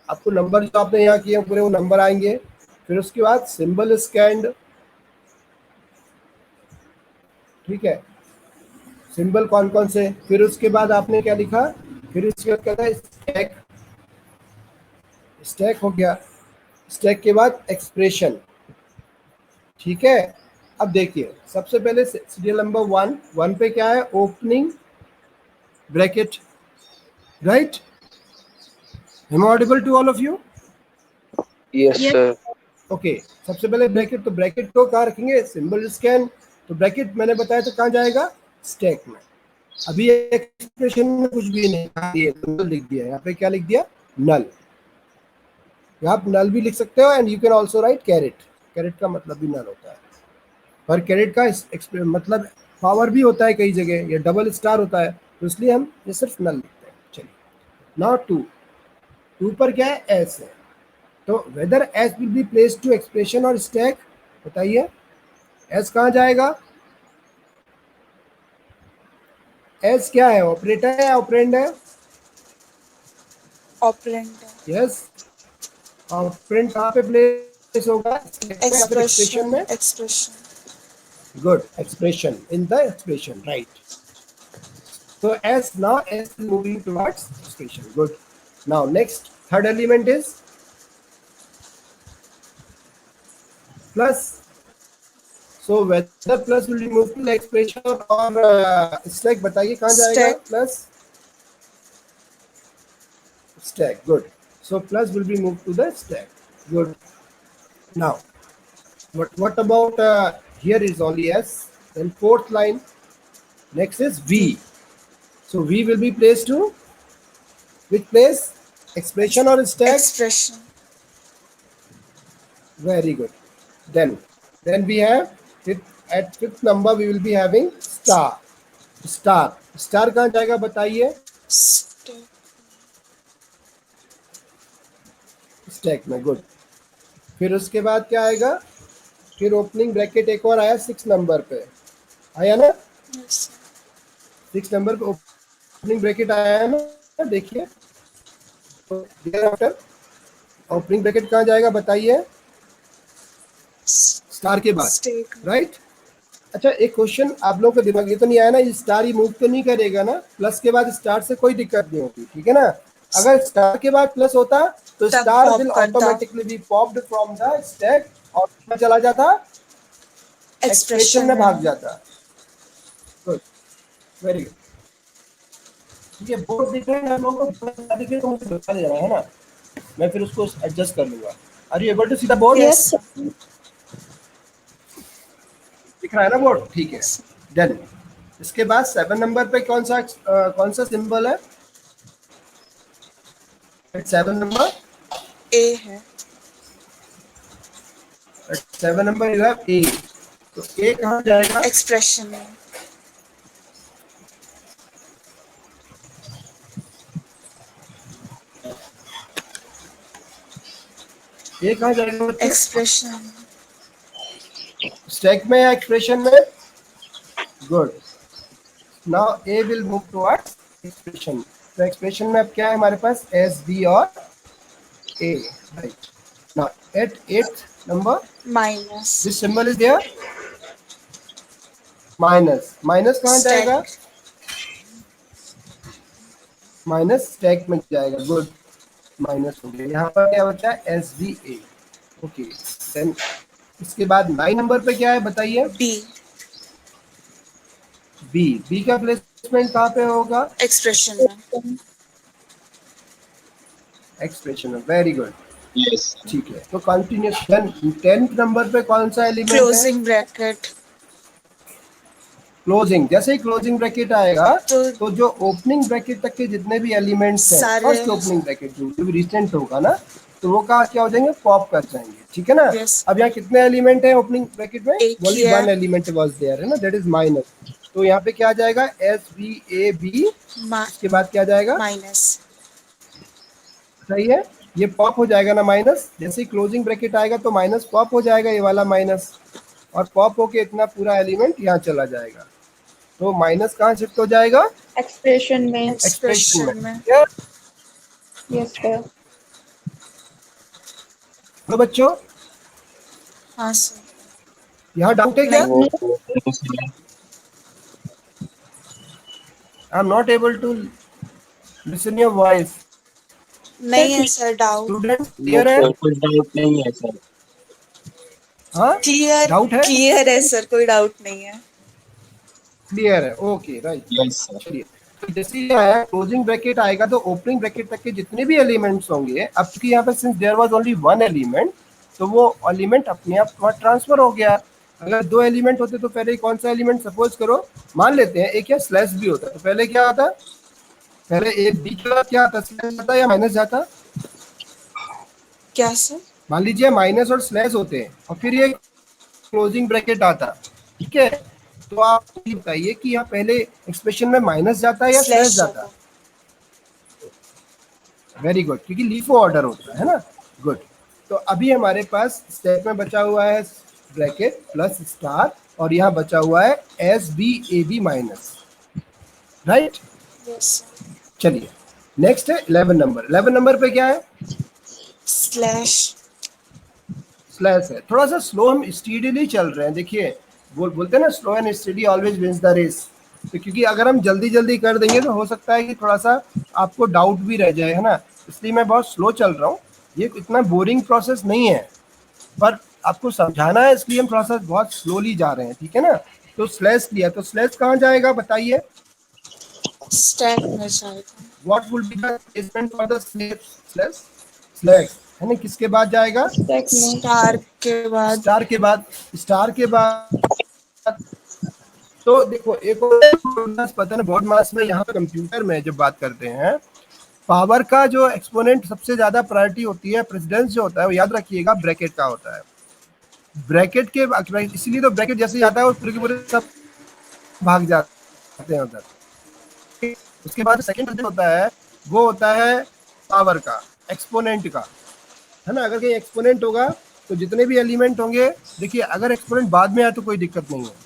Speaker 1: आपको नंबर जो आपने यहाँ किए पूरे वो नंबर आएंगे. फिर उसके बाद सिंबल स्कैंड. ठीक है, सिंबल कौन कौन से. फिर उसके बाद आपने क्या लिखा, फिर उसके बाद कहता है स्टैक. स्टैक हो गया. स्टैक के बाद एक्सप्रेशन. ठीक है, अब देखिए सबसे पहले सीरियल नंबर 1 पे क्या है, opening bracket. Right, am I audible to all of you?
Speaker 2: Yes, sir.
Speaker 1: Okay, सबसे पहले ब्रैकेट, तो ब्रैकेट को कहाँ रखेंगे, सिंबल स्कैन. तो ब्रैकेट मैंने बताया तो कहाँ जाएगा, स्टैक में. अभी एक्सप्रेशन में कुछ भी नहीं, नल लिख दिया. यहाँ पे क्या लिख दिया, नल. आप नल भी लिख सकते हो and you can also write caret. Caret का मतलब भी नल होता है, पर कैरेट का मतलब पावर भी होता है कई जगह, या डबल स्टार होता है, तो इसलिए हम ये सिर्फ नल लिखते हैं. चलिए, नाउ 2 पर क्या है, एस है. तो whether S will be place to expression और स्टैक, बताइए एस कहाँ जाएगा. एस क्या है, ऑपरेटर है, ऑपरेंड है?
Speaker 3: Operand.
Speaker 1: यस, ऑपरेंड कहाँ पे प्लेस होगा, एक्सप्रेशन में.
Speaker 3: Expression.
Speaker 1: Good, expression in the expression, right? So as now S is moving towards expression. Good. Now next, third element is plus. So whether plus will be moved to the expression or stack, बताइए कहाँ जाएगा
Speaker 3: Stack.
Speaker 1: plus? Stack. Good. So plus will be moved to the stack. Good. Now, what about here is only S. Then fourth line. Next is V. So V will be placed to which place? Expression or stack?
Speaker 3: Expression.
Speaker 1: Very good. Then we have at fifth number we will be having star. Star कहाँ जाएगा बताइए?
Speaker 3: Stack.
Speaker 1: Stack में. Good. फिर उसके बाद क्या आएगा, फिर ओपनिंग ब्रैकेट एक और आया 6 नंबर पे, आया ना.
Speaker 3: Yes.
Speaker 1: 6 नंबर पे ओपनिंग ब्रैकेट आया है ना, देखिए. आफ्टर ओपनिंग ब्रैकेट कहाँ जाएगा बताइए, स्टार के बाद.
Speaker 3: Stack.
Speaker 1: राइट. अच्छा, एक क्वेश्चन आप लोगों को दिमाग ये तो नहीं आया ना, ये स्टार ही मूव तो नहीं करेगा ना, प्लस के बाद स्टार से कोई दिक्कत नहीं होती, ठीक है ना. अगर स्टार के बाद प्लस होता तो
Speaker 3: तब
Speaker 1: स्टार
Speaker 3: pop
Speaker 1: विल
Speaker 3: करता.
Speaker 1: Automatically be popped from the stack और क्या चला जाता, एक्सप्रेशन में भाग जाता. Good, very good. ठीक है, बोर्ड दिख रहे हैं आप लोगों को, दिख रहे तो मुझे बता देना है ना, मैं फिर उसको एडजस्ट कर लूंगा. Are you able to see the board?
Speaker 3: Yes.
Speaker 1: दिख रहा है ना बोर्ड? ठीक है, डन। इसके बाद 7 नंबर पे कौन सा सिंबल है? 7 नंबर,
Speaker 3: A है।
Speaker 1: 7 नंबर यू हैव ए, तो ए कहाँ जाएगा?
Speaker 3: एक्सप्रेशन में।
Speaker 1: ए कहाँ जाएगा बच्चे?
Speaker 3: एक्सप्रेशन।
Speaker 1: स्टैक में या एक्सप्रेशन में? Good, now I will move towards expression. तो एक्सप्रेशन में अब क्या है हमारे पास? एस, बी और A, right. Now at 8th number
Speaker 3: minus.
Speaker 1: This symbol is there, minus. Minus कहाँ जाएगा? माइनस स्टैक में जाएगा। गुड, माइनस हो गया। यहाँ पर क्या बचा है? एस बी ए, ओके। देन इसके बाद 9 नंबर पे क्या है बताइए?
Speaker 3: बी।
Speaker 1: बी, बी का प्लेसमेंट कहाँ पे होगा?
Speaker 3: एक्सप्रेशन में।
Speaker 1: एक्सप्रेशन में, वेरी गुड,
Speaker 2: यस
Speaker 1: ठीक है। तो कंटिन्यूस। 10th नंबर पे कौन सा एलिमेंट है?
Speaker 3: Closing bracket.
Speaker 1: क्लोजिंग। जैसे ही क्लोजिंग ब्रैकेट आएगा
Speaker 3: तो
Speaker 1: तो जो ओपनिंग ब्रैकेट तक के जितने भी एलिमेंट्स हैं,
Speaker 3: सारे
Speaker 1: फर्स्ट ओपनिंग ब्रैकेट जो भी रिसेंट होगा ना, तो वो क्या हो जाएंगे? पॉप कर जाएंगे, ठीक है ना?
Speaker 3: Yes.
Speaker 1: अब यहाँ कितने एलिमेंट है ओपनिंग ब्रैकेट में?
Speaker 3: एक ही
Speaker 1: ओनली
Speaker 3: है।
Speaker 1: 1 एलिमेंट वाज देयर, है ना, दैट इज माइनस। तो यहाँ पे क्या आ जाएगा? एस बी ए बी, इसके बाद क्या जाएगा?
Speaker 3: माइनस।
Speaker 1: सही है, ये पॉप हो जाएगा ना माइनस। जैसे ही क्लोजिंग ब्रैकेट आएगा तो माइनस पॉप हो जाएगा, ये वाला माइनस, और पॉप होके इतना पूरा एलिमेंट यहाँ चला जाएगा। तो माइनस कहाँ शिफ्ट हो जाएगा?
Speaker 5: एक्सप्रेशन में।
Speaker 1: एक्सप्रेशन में।
Speaker 5: Yes sir.
Speaker 1: तो बच्चों
Speaker 3: हाँ सर।
Speaker 1: यहाँ डाउट है क्या? I am not able to listen your voice.
Speaker 3: नहीं है सर डाउट।
Speaker 1: स्टूडेंट क्लियर है?
Speaker 2: कुछ डाउट नहीं है सर।
Speaker 1: हाँ,
Speaker 3: क्लियर
Speaker 1: डाउट है?
Speaker 3: क्लियर है सर, कोई डाउट नहीं है।
Speaker 1: क्लियर है, ओके, राइट।
Speaker 2: Yes sir.
Speaker 1: चलिए, तो जैसे ये आया क्लोजिंग ब्रैकेट आएगा तो ओपनिंग ब्रैकेट तक के जितने भी एलिमेंट्स होंगे, अब चूंकि यहाँ पे since there was only 1 element, तो वो एलिमेंट अपने आप वहाँ ट्रांसफर हो गया। अगर 2 एलिमेंट होते तो पहले कौन सा एलिमेंट, सपोज करो मान लेते हैं एक या स्लैश भी होता, तो पहले क्या आता? पहले एक बी के बाद क्या आता? स्लैश जाता या माइनस जाता?
Speaker 3: क्या सर?
Speaker 1: मान लीजिए माइनस और स्लैश होते हैं और फिर ये क्लोजिंग ब्रैकेट आता, ठीक है? तो आप ये बताइए कि यहाँ पहले एक्सप्रेशन में माइनस जाता है या स्लैश जाता? वेरी गुड, क्योंकि लीफो ऑर्डर होता है ना। गुड, तो अभी हमारे पास स्टेप में बचा हुआ है ब्रैकेट प्लस स्टार, और यहाँ बचा हुआ है S B A B minus, right?
Speaker 3: Yes.
Speaker 1: चलिए नेक्स्ट है 11 नंबर। 11 नंबर पे क्या है?
Speaker 3: स्लैश।
Speaker 1: स्लैश है। थोड़ा सा स्लो, हम स्टीडीली चल रहे हैं। देखिए बोलते हैं ना, slow and study always wins the race. तो क्योंकि अगर हम जल्दी जल्दी कर देंगे तो हो सकता है कि थोड़ा सा आपको डाउट भी रह जाए, है ना, इसलिए मैं बहुत स्लो चल रहा हूँ। ये इतना बोरिंग प्रोसेस नहीं है, पर आपको समझाना है, इसलिए हम थोड़ा सा बहुत स्लोली जा रहे हैं, ठीक है ना? तो स्लैश लिया, तो स्लैश कहाँ जाएगा बताइए?
Speaker 3: स्टैक में जाएगा।
Speaker 1: What would be the placement for the slash? Slash, है ना, किसके बाद जाएगा?
Speaker 5: स्टैक में।
Speaker 3: स्टार के बाद।
Speaker 1: स्टार के बाद। स्टार के बाद तो देखो एक और पता है ना, बोर्ड मास में, यहाँ पे कंप्यूटर में जब बात करते हैं, पावर का जो एक्सपोनेंट सबसे ज्यादा प्रायोरिटी होती है, प्रेसिडेंस जो होता है वो याद रखिएगा ब्रैकेट का होता है। ब्रैकेट के इसीलिए तो ब्रैकेट जैसे ही आता है वो पूरे के पूरे सब भाग जाते हैं उधर। उसके बाद सेकंड होता है वो होता है पावर का, एक्सपोनेंट का, है ना। अगर कहीं एक्सपोनेंट होगा तो जितने भी एलिमेंट होंगे, देखिए अगर एक्सपोनेंट बाद में आए तो कोई दिक्कत नहीं है,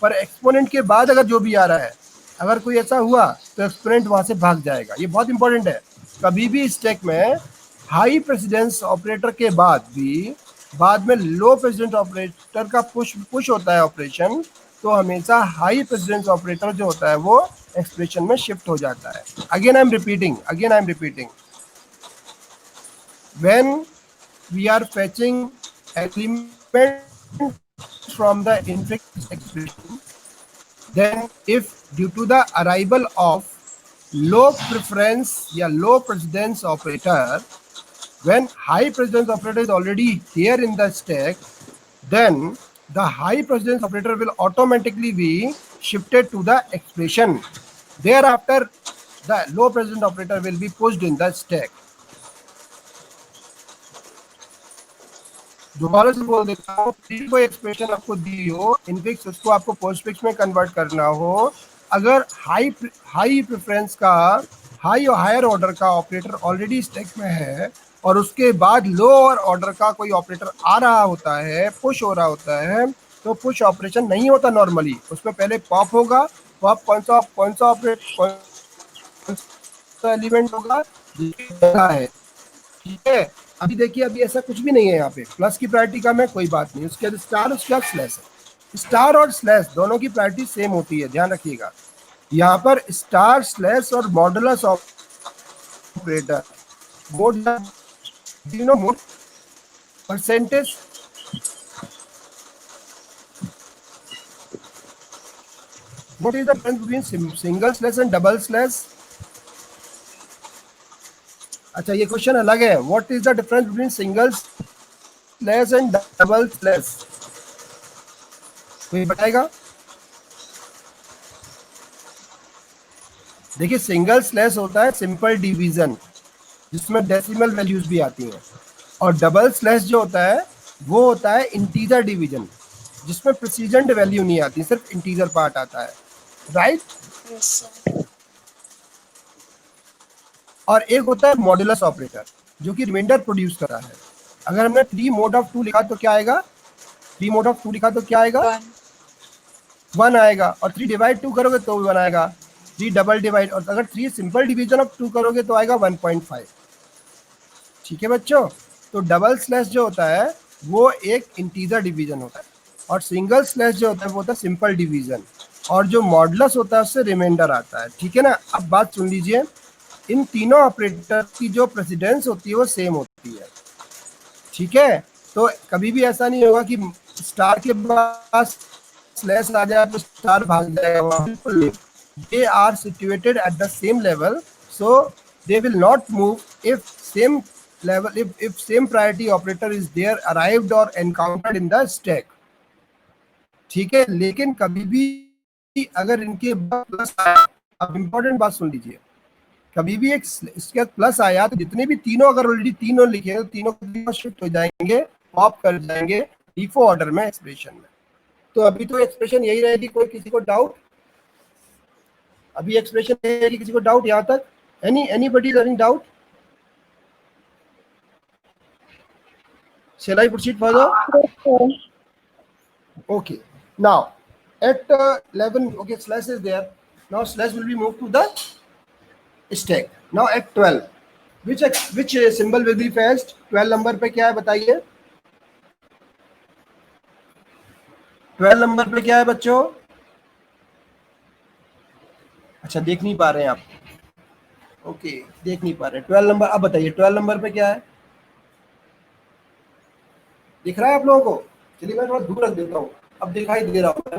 Speaker 1: पर एक्सपोनेंट के बाद अगर जो भी आ रहा है, अगर कोई ऐसा हुआ तो एक्सपोनेंट वहां से भाग जाएगा। ये बहुत इंपॉर्टेंट है। कभी भी स्टैक में हाई प्रेसिडेंस ऑपरेटर के बाद भी बाद में लो प्रेसिडेंस ऑपरेटर का पुश होता है ऑपरेशन, तो हमेशा हाई प्रेसिडेंस ऑपरेटर जो होता है वो एक्सप्रेशन में शिफ्ट हो जाता है। Again I am repeating, when we are fetching element from the infinite expression, then if due to the arrival of low preference या low precedence operator, when high precedence operator is already here in the stack, then the high precedence operator will automatically be shifted to the expression. Thereafter, the low precedence operator will be pushed in the stack. दोबारा से बोल देता हूँ, कोई expression आपको दी हो infix, उसको आपको पोस्टफिक्स में कन्वर्ट करना हो, अगर हाई प्रेफरेंस का हाई और हायर ऑर्डर का ऑपरेटर ऑलरेडी स्टैक में है और उसके बाद लोअर ऑर्डर का कोई ऑपरेटर आ रहा होता है, पुश हो रहा होता है, तो पुश ऑपरेशन नहीं होता नॉर्मली, उसमें पहले पॉप होगा। पॉप कौन सा एलिमेंट होगा है, ठीक है। अभी देखिए, अभी ऐसा कुछ भी नहीं है यहाँ पे, प्लस की प्रायोरिटी कम है, कोई बात नहीं, उसके बाद स्टार, उसके बाद स्लैश है। स्टार और स्लैश दोनों की प्रायोरिटी सेम होती है, ध्यान रखिएगा। यहाँ पर स्टार, स्लैश और modulus operator, mode mode percentage, what is the difference between single slash and double slash? अच्छा, ये क्वेश्चन अलग है। What is the difference between single slash and double slash? कोई बताएगा? देखिए, सिंगल स्लैश होता है सिंपल डिवीजन, जिसमें डेसिमल वैल्यूज भी आती हैं, और डबल स्लैश जो होता है वो होता है इंटीजर डिवीजन, जिसमें प्रिसीजन वैल्यू नहीं आती, सिर्फ इंटीजर पार्ट आता है, राइट?
Speaker 3: Yes sir.
Speaker 1: और एक होता है मॉडुलस ऑपरेटर, जो कि रिमाइंडर प्रोड्यूस कर रहा है। अगर हमने 3 mod of 2 लिखा तो क्या आएगा? 3 mod of 2 लिखा तो क्या आएगा? 1 आएगा। और 3 डिवाइड 2 करोगे तो भी 1 आएगा। 3 डबल डिवाइड, और अगर 3 सिंपल डिवीजन ऑफ 2 करोगे तो आएगा 1.5। ठीक है बच्चों? तो डबल स्लैश जो होता है वो एक इंटीजर डिवीजन होता है, और सिंगल स्लैश जो होता है वो होता है सिंपल डिवीजन, और जो मॉडुलस होता है उससे रिमाइंडर आता है। ठीक है ना? अब बात सुन लीजिए, इन तीनों ऑपरेटर की जो प्रेसिडेंस होती है वो सेम होती है। ठीक है? तो कभी भी ऐसा नहीं होगा कि स्टार के पास स्लैश आ जाए तो स्टार भाग जाएगा, बिल्कुल। They are situated at the same level, so they will not move if same level, if same priority operator is there arrived or encountered in the stack। ठीक है? लेकिन कभी भी अगर इनके प्लस आया, अब इंपॉर्टेंट बात सुन लीजिए, कभी भी एक इसके बाद प्लस आया तो जितने भी तीनों, अगर ऑलरेडी तीनों लिखे हैं तो तीनों शिफ्ट हो जाएंगे, पॉप कर जाएंगे डीफो ऑर्डर में एक्सप्रेशन में। तो अभी तो एक्सप्रेशन यही रहेगी, कोई किसी को डाउट? अभी एक्सप्रेशन रहेगी, किसी को डाउट यहाँ तक? Anybody running doubt? Shall I proceed further? Okay. Now, at 11, okay, slash is there. Now slash will be moved to the stack. Now at 12, which symbol will be fetched? 12 number पे क्या है बताइए? 12 number पे क्या है बच्चों? अच्छा, देख नहीं पा रहे हैं आप? ओके, देख नहीं पा रहे। 12 नंबर, अब बताइए 12 नंबर पे क्या है? दिख रहा है आप लोगों को? चलिए मैं थोड़ा दूर रख देता हूँ, अब दिखाई दे रहा होगा।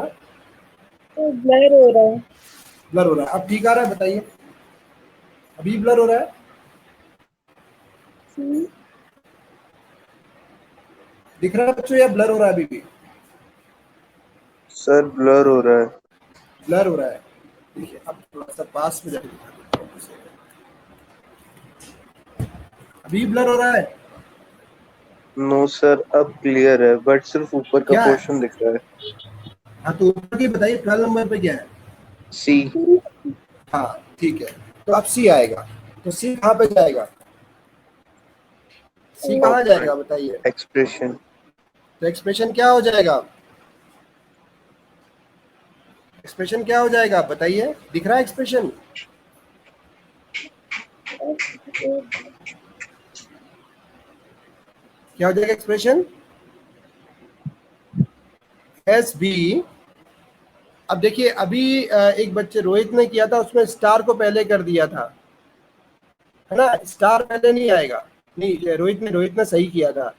Speaker 5: ब्लर हो रहा है।
Speaker 1: ब्लर हो रहा है, अब ठीक आ रहा है? बताइए, अभी ब्लर हो रहा है? दिख रहा है बच्चों या ब्लर हो रहा है अभी भी?
Speaker 2: सर ब्लर हो रहा है।
Speaker 1: ब्लर हो रहा है। देखिए, अब थोड़ा सा पास में जाके दिखा देता हूँ। अभी ब्लर हो रहा है?
Speaker 2: नो सर, अब क्लियर है, बट सिर्फ ऊपर का
Speaker 1: क्या है?
Speaker 2: पोर्शन दिख रहा है।
Speaker 1: हाँ, तो ऊपर की बताइए 12 नंबर पे क्या है?
Speaker 2: सी।
Speaker 1: हाँ ठीक है, तो अब सी आएगा। तो सी कहाँ पे जाएगा? सी कहाँ जाएगा बताइए?
Speaker 2: एक्सप्रेशन।
Speaker 1: तो एक्सप्रेशन क्या हो जाएगा? एक्सप्रेशन क्या हो जाएगा बताइए? दिख रहा है एक्सप्रेशन? क्या हो जाएगा एक्सप्रेशन? S B. अब देखिए, अभी एक बच्चे रोहित ने किया था, उसमें स्टार को पहले कर दिया था, है ना? स्टार पहले नहीं आएगा। नहीं, रोहित ने सही किया था।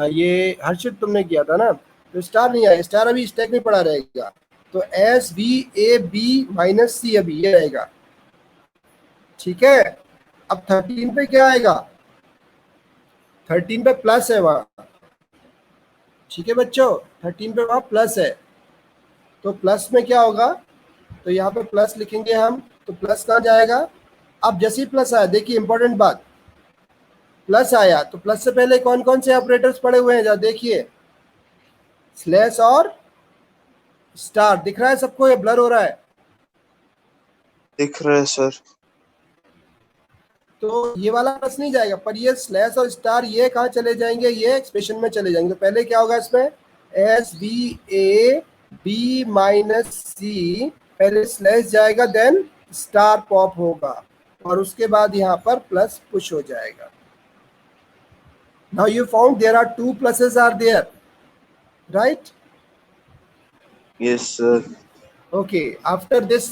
Speaker 1: ये हर्षित तुमने किया था ना, तो स्टार नहीं आएगा। स्टार अभी स्टैक में पड़ा रहेगा। तो S B A B minus C अभी ये रहेगा। ठीक है? अब 13 पे क्या आएगा? 13 पे प्लस है वहां। ठीक है बच्चों, 13 पे वहाँ प्लस है, तो प्लस में क्या होगा, तो यहाँ पे प्लस लिखेंगे हम, तो प्लस कहाँ जाएगा। अब जैसे ही प्लस आया, देखिए इंपॉर्टेंट बात, प्लस आया तो प्लस से पहले कौन कौन से ऑपरेटर्स पड़े हुए हैं, जरा देखिए, स्लैश और स्टार। दिख रहा है सबको, ये ब्लर हो रहा है?
Speaker 4: दिख रहा है सर।
Speaker 1: तो ये वाला प्लस नहीं जाएगा, पर ये स्लैश और स्टार ये कहाँ चले जाएंगे, ये एक्सप्रेशन में चले जाएंगे। तो पहले क्या होगा इसमें, S B A B minus C, पहले स्लैश जाएगा देन स्टार पॉप होगा, और उसके बाद यहाँ पर प्लस पुश हो जाएगा। Now you found there are two pluses are there, right?
Speaker 4: Yes sir.
Speaker 1: Okay, after this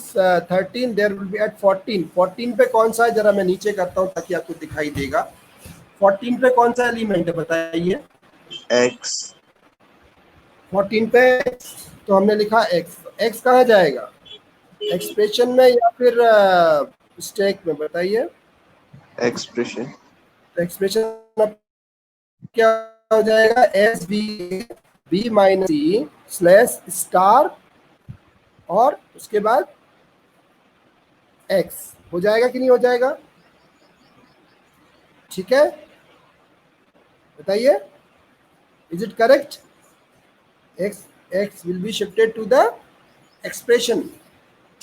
Speaker 1: 13 there will be at 14। 14 पे कौन सा है, जरा मैं नीचे करता हूँ ताकि आपको दिखाई देगा। 14 पे कौन सा एलिमेंट है बताइए?
Speaker 4: एक्स।
Speaker 1: 14 पे x, तो हमने लिखा x। x कहाँ जाएगा, एक्सप्रेशन में या फिर स्टैक में, बताइए।
Speaker 4: एक्सप्रेशन।
Speaker 1: तो एक्सप्रेशन क्या हो जाएगा, S B B minus C slash star और उसके बाद x हो जाएगा कि नहीं हो जाएगा? ठीक है, बताइए, is it correct? x will be shifted to the expression.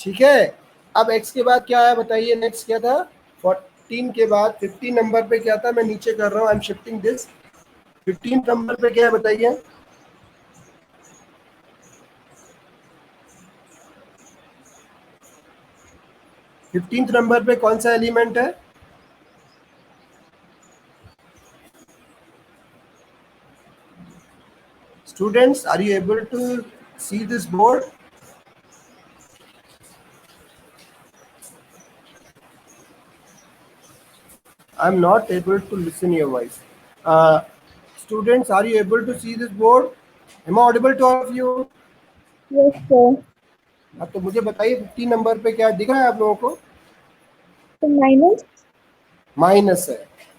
Speaker 1: ठीक है, अब x के बाद क्या है बताइए, नेक्स्ट क्या था, 14 के बाद 15 नंबर पे क्या था, मैं नीचे कर रहा हूँ, I am shifting this. 15 number पे क्या है बताइए? फिफ्टींथ नंबर पे कौन सा एलिमेंट है? Students, are you able to see this board? I am not able to listen your voice. Students, are you able to see this board? Am I audible to all of you?
Speaker 5: Yes, sir.
Speaker 1: अब तो मुझे बताइए 15 number पे क्या दिख रहा है आप लोगों को?
Speaker 5: तो माइनस।
Speaker 1: माइनस है,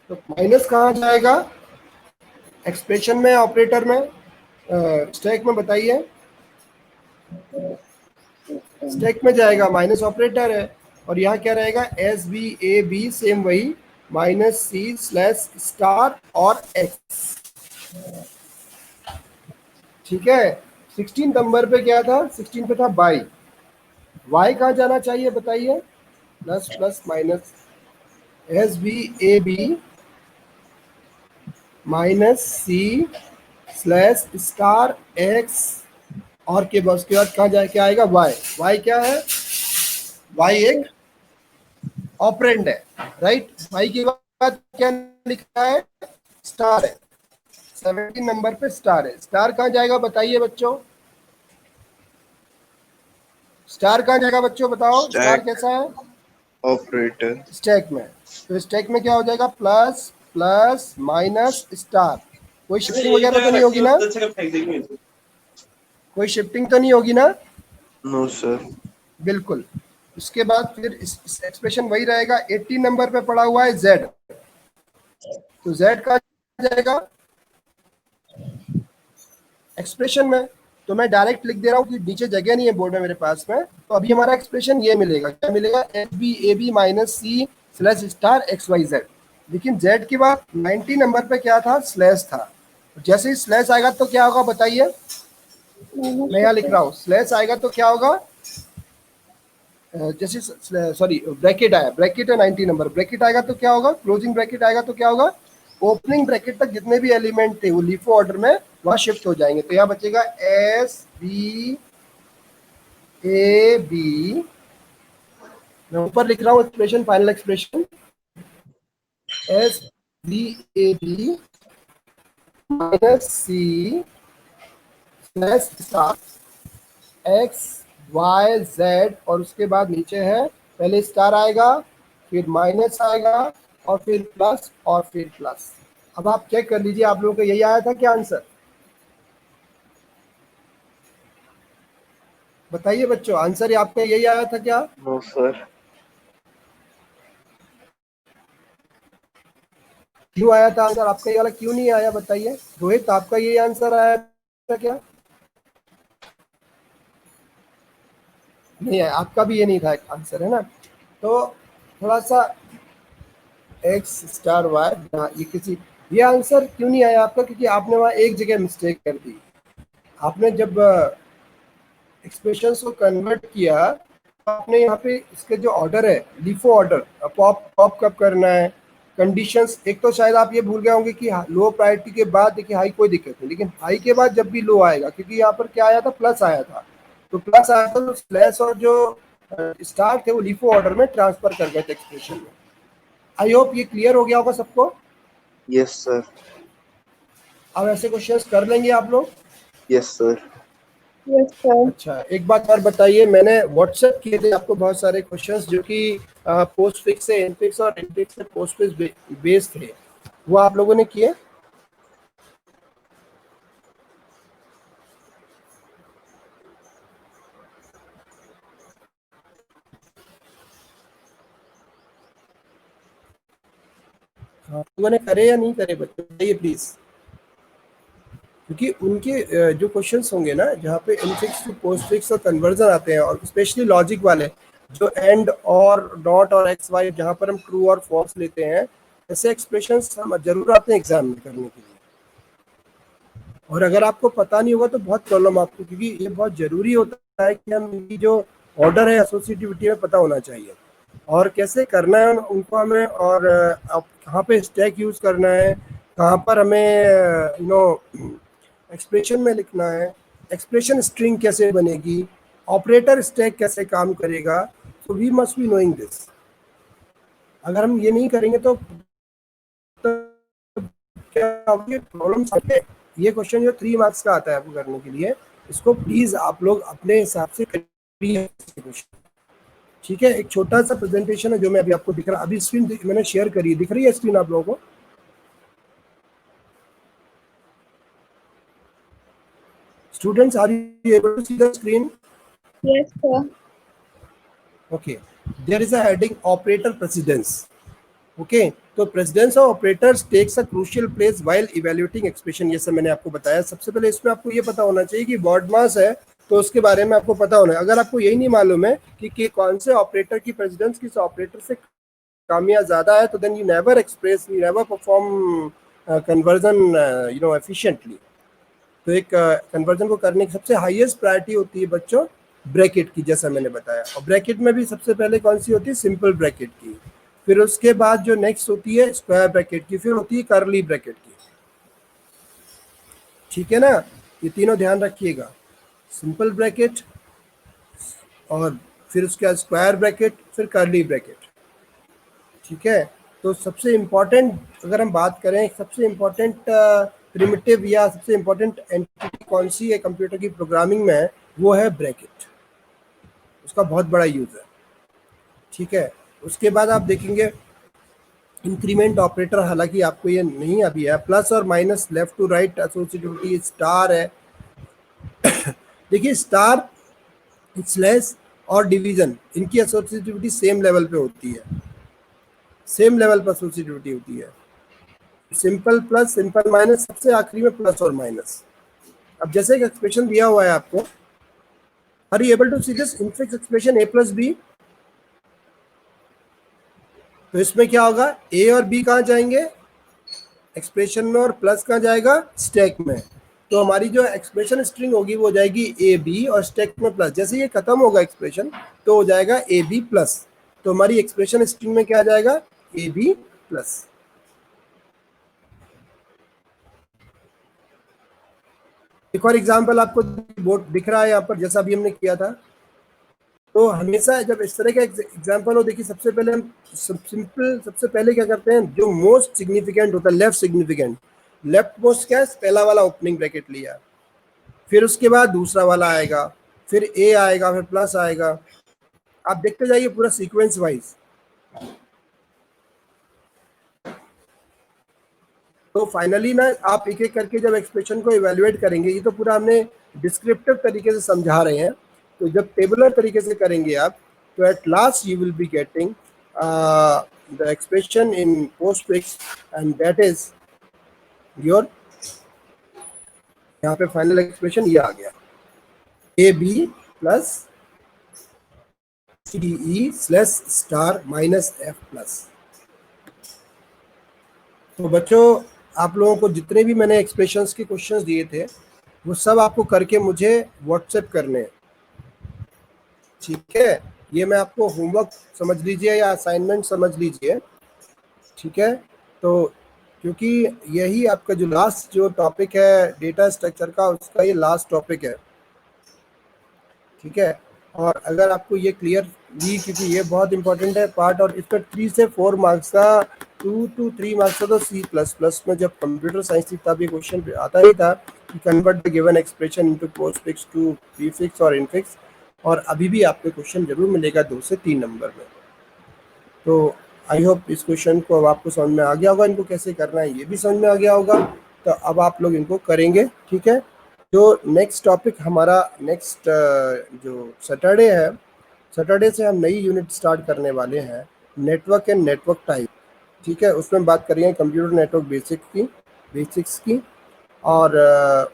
Speaker 1: तो माइनस कहाँ जाएगा, एक्सप्रेशन में, ऑपरेटर में, स्टैक में, बताइए। स्टैक में जाएगा, माइनस ऑपरेटर है, और यहाँ क्या रहेगा, S B A B same वही, माइनस सी स्लैश स्टार और एक्स। ठीक है, 16 नंबर पे क्या था, 16 पे था बाई। वाई कहाँ जाना चाहिए बताइए, plus plus minus, S B A B minus C slash star X, और के बाद उसके बाद कहाँ जाए, क्या आएगा, वाई। वाई क्या है, वाई एक ऑपरेंड है, राइट? वाई के बाद क्या लिखा है, स्टार है। 17 नंबर पे स्टार है, स्टार कहाँ जाएगा बताइए बच्चों, स्टार कहाँ जाएगा बच्चों, बताओ, स्टार
Speaker 4: स्टैक
Speaker 1: कैसा है,
Speaker 4: ऑपरेटर।
Speaker 1: स्टैक में। तो स्टैक में क्या हो जाएगा, प्लस प्लस माइनस स्टार। कोई शिफ्टिंग वगैरह तो नहीं होगी ना, कोई शिफ्टिंग तो नहीं होगी ना?
Speaker 4: No sir.
Speaker 1: बिल्कुल। उसके बाद फिर इस एक्सप्रेशन वही रहेगा। 18 नंबर पे पड़ा हुआ है z, तो z कहाँ जाएगा, एक्सप्रेशन में। तो मैं डायरेक्ट लिख दे रहा हूँ कि नीचे जगह नहीं है बोर्ड में मेरे पास में, तो अभी हमारा एक्सप्रेशन ये मिलेगा, क्या मिलेगा, F B A B minus C slash star X Y Z. लेकिन z के बाद 90 नंबर पे क्या था, स्लैश था। जैसे ही स्लैश आएगा तो क्या होगा बताइए, मैं यहाँ लिख रहा हूँ, स्लैश आएगा तो क्या होगा, जैसे सॉरी ब्रैकेट आया, ब्रैकेट है 90 नंबर, ब्रैकेट आएगा तो क्या होगा, क्लोजिंग ब्रैकेट आएगा तो क्या होगा, ओपनिंग ब्रैकेट तक जितने भी एलिमेंट थे वो लीफो ऑर्डर में वहां शिफ्ट हो जाएंगे। तो यहाँ बचेगा एस बी ए बी, मैं ऊपर लिख रहा हूँ expression, final expression, S B A B minus C slash star X Y Z, और उसके बाद नीचे है, पहले स्टार आएगा, फिर माइनस आएगा, और फिर प्लस, और फिर प्लस। अब आप चेक कर लीजिए, आप लोगों को यही आया था क्या आंसर, बताइए बच्चों, आंसर आपका यही आया था क्या?
Speaker 4: No sir.
Speaker 1: क्यों आया था आंसर आपका ये वाला, क्यों नहीं आया बताइए? रोहित, आपका यही आंसर आया था क्या? नहीं है, आपका भी ये नहीं था आंसर, है ना? तो थोड़ा सा एक्स स्टार वाई, ये आंसर क्यों नहीं आया आपका? क्योंकि आपने वहाँ एक जगह मिस्टेक कर दी। आपने जब एक्सप्रेशंस को कन्वर्ट किया तो आपने यहाँ पे इसके जो ऑर्डर है, लिफो ऑर्डर, पॉप पॉप कब करना है, कंडीशंस, एक तो शायद आप ये भूल गए होंगे कि लो प्रायोरिटी के बाद देखिए हाई कोई दिक्कत नहीं, लेकिन हाई के बाद जब भी लो आएगा, क्योंकि यहाँ पर क्या आया था, प्लस आया था, तो प्लस आया था तो स्लैश और जो स्टार थे वो लिफो ऑर्डर में ट्रांसफर कर गए थे एक्सप्रेशन में। आई होप ये क्लियर हो गया होगा सबको।
Speaker 4: Yes sir.
Speaker 1: अब ऐसे क्वेश्चंस कर लेंगे आप लोग?
Speaker 4: Yes sir.
Speaker 5: Yes, sir.
Speaker 1: अच्छा, एक बात और बताइए, मैंने व्हाट्सएप किए थे आपको बहुत सारे क्वेश्चंस जो कि पोस्ट फिक्स से इनफिक्स और इनफिक्स से पोस्ट फिक्स बेस थे, वो आप लोगों ने किए? आप लोगों ने करे या नहीं करे बच्चों, बताइए प्लीज। क्योंकि उनके जो क्वेश्चंस होंगे ना, जहाँ पे इनफिक्स टू पोस्ट फिक्स और कन्वर्जन आते हैं, और स्पेशली लॉजिक वाले जो एंड और डॉट और एक्स वाई, जहाँ पर हम ट्रू और फॉल्स लेते हैं, ऐसे एक्सप्रेशंस हम जरूर आते हैं एग्जाम में करने के लिए। और अगर आपको पता नहीं होगा तो बहुत प्रॉब्लम आपको, क्योंकि ये बहुत जरूरी होता है कि हम इनकी जो ऑर्डर है एसोसिएटिविटी में पता होना चाहिए, और कैसे करना है उनको हमें, और कहाँ पे स्टैक यूज करना है, कहाँ पर हमें एक्सप्रेशन में लिखना है, एक्सप्रेशन स्ट्रिंग कैसे बनेगी, ऑपरेटर स्टैक कैसे काम करेगा। So we must be knowing this. अगर हम ये नहीं करेंगे तो क्या होगी प्रॉब्लम। ये क्वेश्चन जो 3 मार्क्स का आता है आपको करने के लिए, इसको प्लीज आप लोग अपने हिसाब से करिए, ठीक है? एक छोटा सा प्रेजेंटेशन है जो मैं अभी आपको दिख रहा, अभी स्क्रीन मैंने शेयर करी, दिख रही है स्क्रीन आप लोगों को? Students, are you able to see the screen?
Speaker 5: Yes, sir.
Speaker 1: Okay. There is a heading operator precedence. Okay. तो precedence of operators takes a crucial place while evaluating expression. ये सब मैंने आपको बताया। सबसे पहले इसमें आपको ये पता होना चाहिए कि BODMAS है तो उसके बारे में आपको पता होना है। अगर आपको यही नहीं मालूम है कि कौन से ऑपरेटर की प्रेसिडेंस किस ऑपरेटर से कम या ज्यादा है, तो then you never express, you never perform conversion efficiently. तो एक कन्वर्जन को करने की सबसे हाईएस्ट प्रायोरिटी होती है बच्चों ब्रैकेट की, जैसा मैंने बताया। और ब्रैकेट में भी सबसे पहले कौन सी होती है? सिंपल ब्रैकेट की। फिर उसके बाद जो नेक्स्ट होती है स्क्वायर ब्रैकेट की, फिर होती है कर्ली ब्रैकेट की। ठीक है ना? ये तीनों ध्यान रखिएगा, सिंपल ब्रैकेट और फिर उसके बाद स्क्वायर ब्रैकेट, फिर कर्ली ब्रैकेट। ठीक है? तो सबसे इम्पोर्टेंट अगर हम बात करें, सबसे इम्पोर्टेंट प्रिमिटिव या सबसे इम्पोर्टेंट एंटिटी कौन सी है कंप्यूटर की प्रोग्रामिंग में, वो है ब्रैकेट। उसका बहुत बड़ा यूज है। ठीक है? उसके बाद आप देखेंगे इंक्रीमेंट ऑपरेटर, हालांकि आपको ये नहीं अभी है, प्लस और minus, left to right associativity, star है। देखिए स्टार, स्लैश और डिवीजन, इनकी एसोसिएटिविटी सेम लेवल पे होती है, सेम लेवल पर एसोसिएटिविटी होती है। सिंपल प्लस, सिंपल माइनस, सबसे आखिरी में प्लस और माइनस। अब जैसे एक एक्सप्रेशन दिया हुआ है आपको, are you able to see this infix expression a plus B? तो इसमें क्या होगा, ए और बी कहाँ जाएंगे एक्सप्रेशन में, और प्लस कहाँ जाएगा स्टैक में। तो हमारी जो एक्सप्रेशन स्ट्रिंग होगी वो हो जाएगी ए बी और स्टैक में प्लस। जैसे ये खत्म होगा एक्सप्रेशन तो हो जाएगा ए बी प्लस। तो हमारी एक्सप्रेशन स्ट्रिंग में क्या आ जाएगा, ए बी प्लस। एक और एग्जांपल आपको बोर्ड दिख रहा है यहाँ पर, जैसा अभी हमने किया था। तो हमेशा जब इस तरह का एग्जांपल हो, देखिए सबसे पहले हम सिंपल, सबसे पहले क्या करते हैं, जो मोस्ट सिग्निफिकेंट होता है, लेफ्ट सिग्निफिकेंट, लेफ्ट मोस्ट क्या है, पहला वाला ओपनिंग ब्रैकेट लिया, फिर उसके बाद दूसरा वाला आएगा, फिर ए आएगा, फिर प्लस आएगा। आप देखते जाइए पूरा सीक्वेंस वाइज। तो फाइनली ना आप एक एक करके जब एक्सप्रेशन को इवेल्युएट करेंगे, ये तो पूरा हमने डिस्क्रिप्टिव तरीके से समझा रहे हैं, तो जब टेबुलर तरीके से करेंगे आप, तो at last you will be getting the expression in postfix, and that is your यहाँ पे फाइनल एक्सप्रेशन ये आ गया, A B plus C D E slash star minus F plus. तो बच्चों आप लोगों को जितने भी मैंने एक्सप्रेशंस के क्वेश्चंस दिए थे वो सब आपको करके मुझे व्हाट्सएप करने हैं, ठीक है। ये मैं आपको होमवर्क समझ लीजिए या असाइनमेंट समझ लीजिए, ठीक है। तो क्योंकि यही आपका जो लास्ट जो टॉपिक है डेटा स्ट्रक्चर का, उसका ये लास्ट टॉपिक है, ठीक है। और अगर आपको ये क्लियर हुई, क्योंकि ये बहुत इंपॉर्टेंट है पार्ट, और इसका 3 से 4 मार्क्स का, 2 to 3 मार्क्स का तो सी प्लस प्लस में जब कंप्यूटर साइंस थी तब ये क्वेश्चन आता ही था कि convert the given expression into postfix to prefix और इनफिक्स, और अभी भी आपको क्वेश्चन जरूर मिलेगा 2 से 3 नंबर में। तो आई होप इस क्वेश्चन को अब आपको समझ में आ गया होगा, इनको कैसे करना है ये भी समझ में आ गया होगा। तो अब आप लोग इनको करेंगे, ठीक है। जो नेक्स्ट टॉपिक हमारा नेक्स्ट जो सैटरडे है, सैटरडे से हम नई यूनिट स्टार्ट करने वाले हैं, नेटवर्क एंड नेटवर्क टाइप, ठीक है। उसमें बात करेंगे कंप्यूटर नेटवर्क बेसिक्स की, और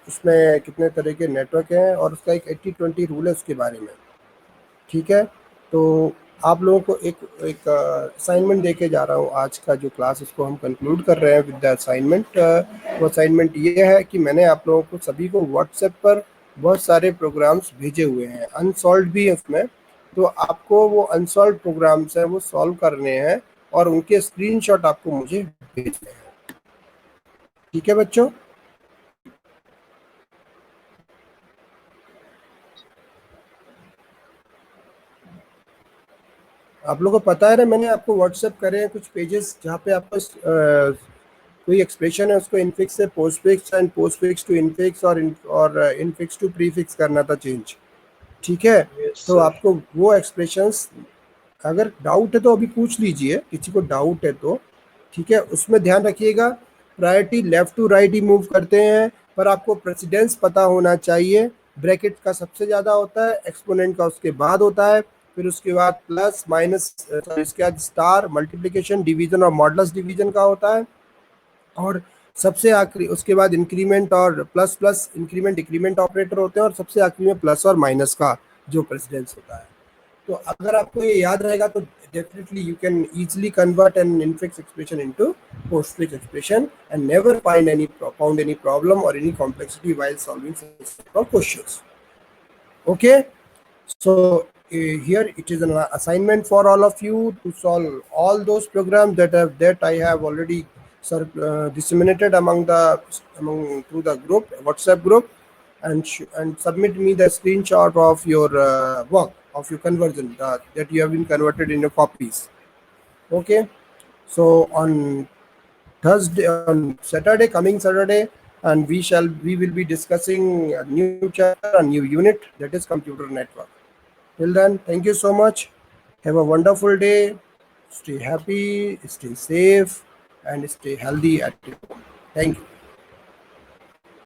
Speaker 1: उसमें कितने तरह के नेटवर्क हैं और उसका एक 80-20 रूल है उसके बारे में, ठीक है। तो आप लोगों को एक असाइनमेंट दे के जा रहा हूँ आज का जो क्लास, इसको हम कंक्लूड कर रहे हैं विद द असाइनमेंट। वो असाइनमेंट ये है कि मैंने आप लोगों को सभी को व्हाट्सएप पर बहुत सारे प्रोग्राम्स भेजे हुए हैं, अनसॉल्व भी है उसमें। तो आपको वो अनसॉल्व प्रोग्राम्स हैं वो सॉल्व करने हैं और उनके स्क्रीनशॉट आपको मुझे भेजने हैं, ठीक है बच्चों। आप लोगों को पता है ना, मैंने आपको व्हाट्सएप करे हैं कुछ पेजेस जहाँ पे आपको कोई एक्सप्रेशन है उसको इनफिक्स से postfix and postfix to infix और इनफिक्स टू प्रीफिक्स करना था चेंज, ठीक है।
Speaker 4: Yes,
Speaker 1: तो
Speaker 4: sir.
Speaker 1: आपको वो एक्सप्रेशंस अगर डाउट है तो अभी पूछ लीजिए, किसी को डाउट है तो, ठीक है। उसमें ध्यान रखिएगा प्रायोरिटी लेफ्ट टू राइट ही मूव करते हैं, पर आपको प्रेसिडेंस पता होना चाहिए। ब्रैकेट का सबसे ज़्यादा होता है, एक्सपोनेंट का उसके बाद होता है, फिर उसके बाद प्लस माइनस, इसके बाद स्टार, मल्टीप्लिकेशन, डिवीजन और मॉडुलस डिवीजन का होता है, और सबसे आखिरी उसके बाद इंक्रीमेंट और plus plus increment decrement operator होते हैं, और सबसे आखिरी में प्लस और माइनस का जो प्रेसिडेंस होता है। तो अगर आपको ये याद रहेगा तो definitely you can easily convert an infix expression into postfix expression and never found any problem और any complexity while solving questions. Okay, so here it is an assignment for all of you to solve all those programs that I have already disseminated among through the group, WhatsApp group, and submit me the screenshot of your work of your conversion that you have been converted in your copies. Okay, so on Saturday, coming Saturday, and we will be discussing a new chapter, a new unit, that is computer network. Till then, thank you so much. Have a wonderful day. Stay happy, stay safe, and stay healthy at home. Thank you.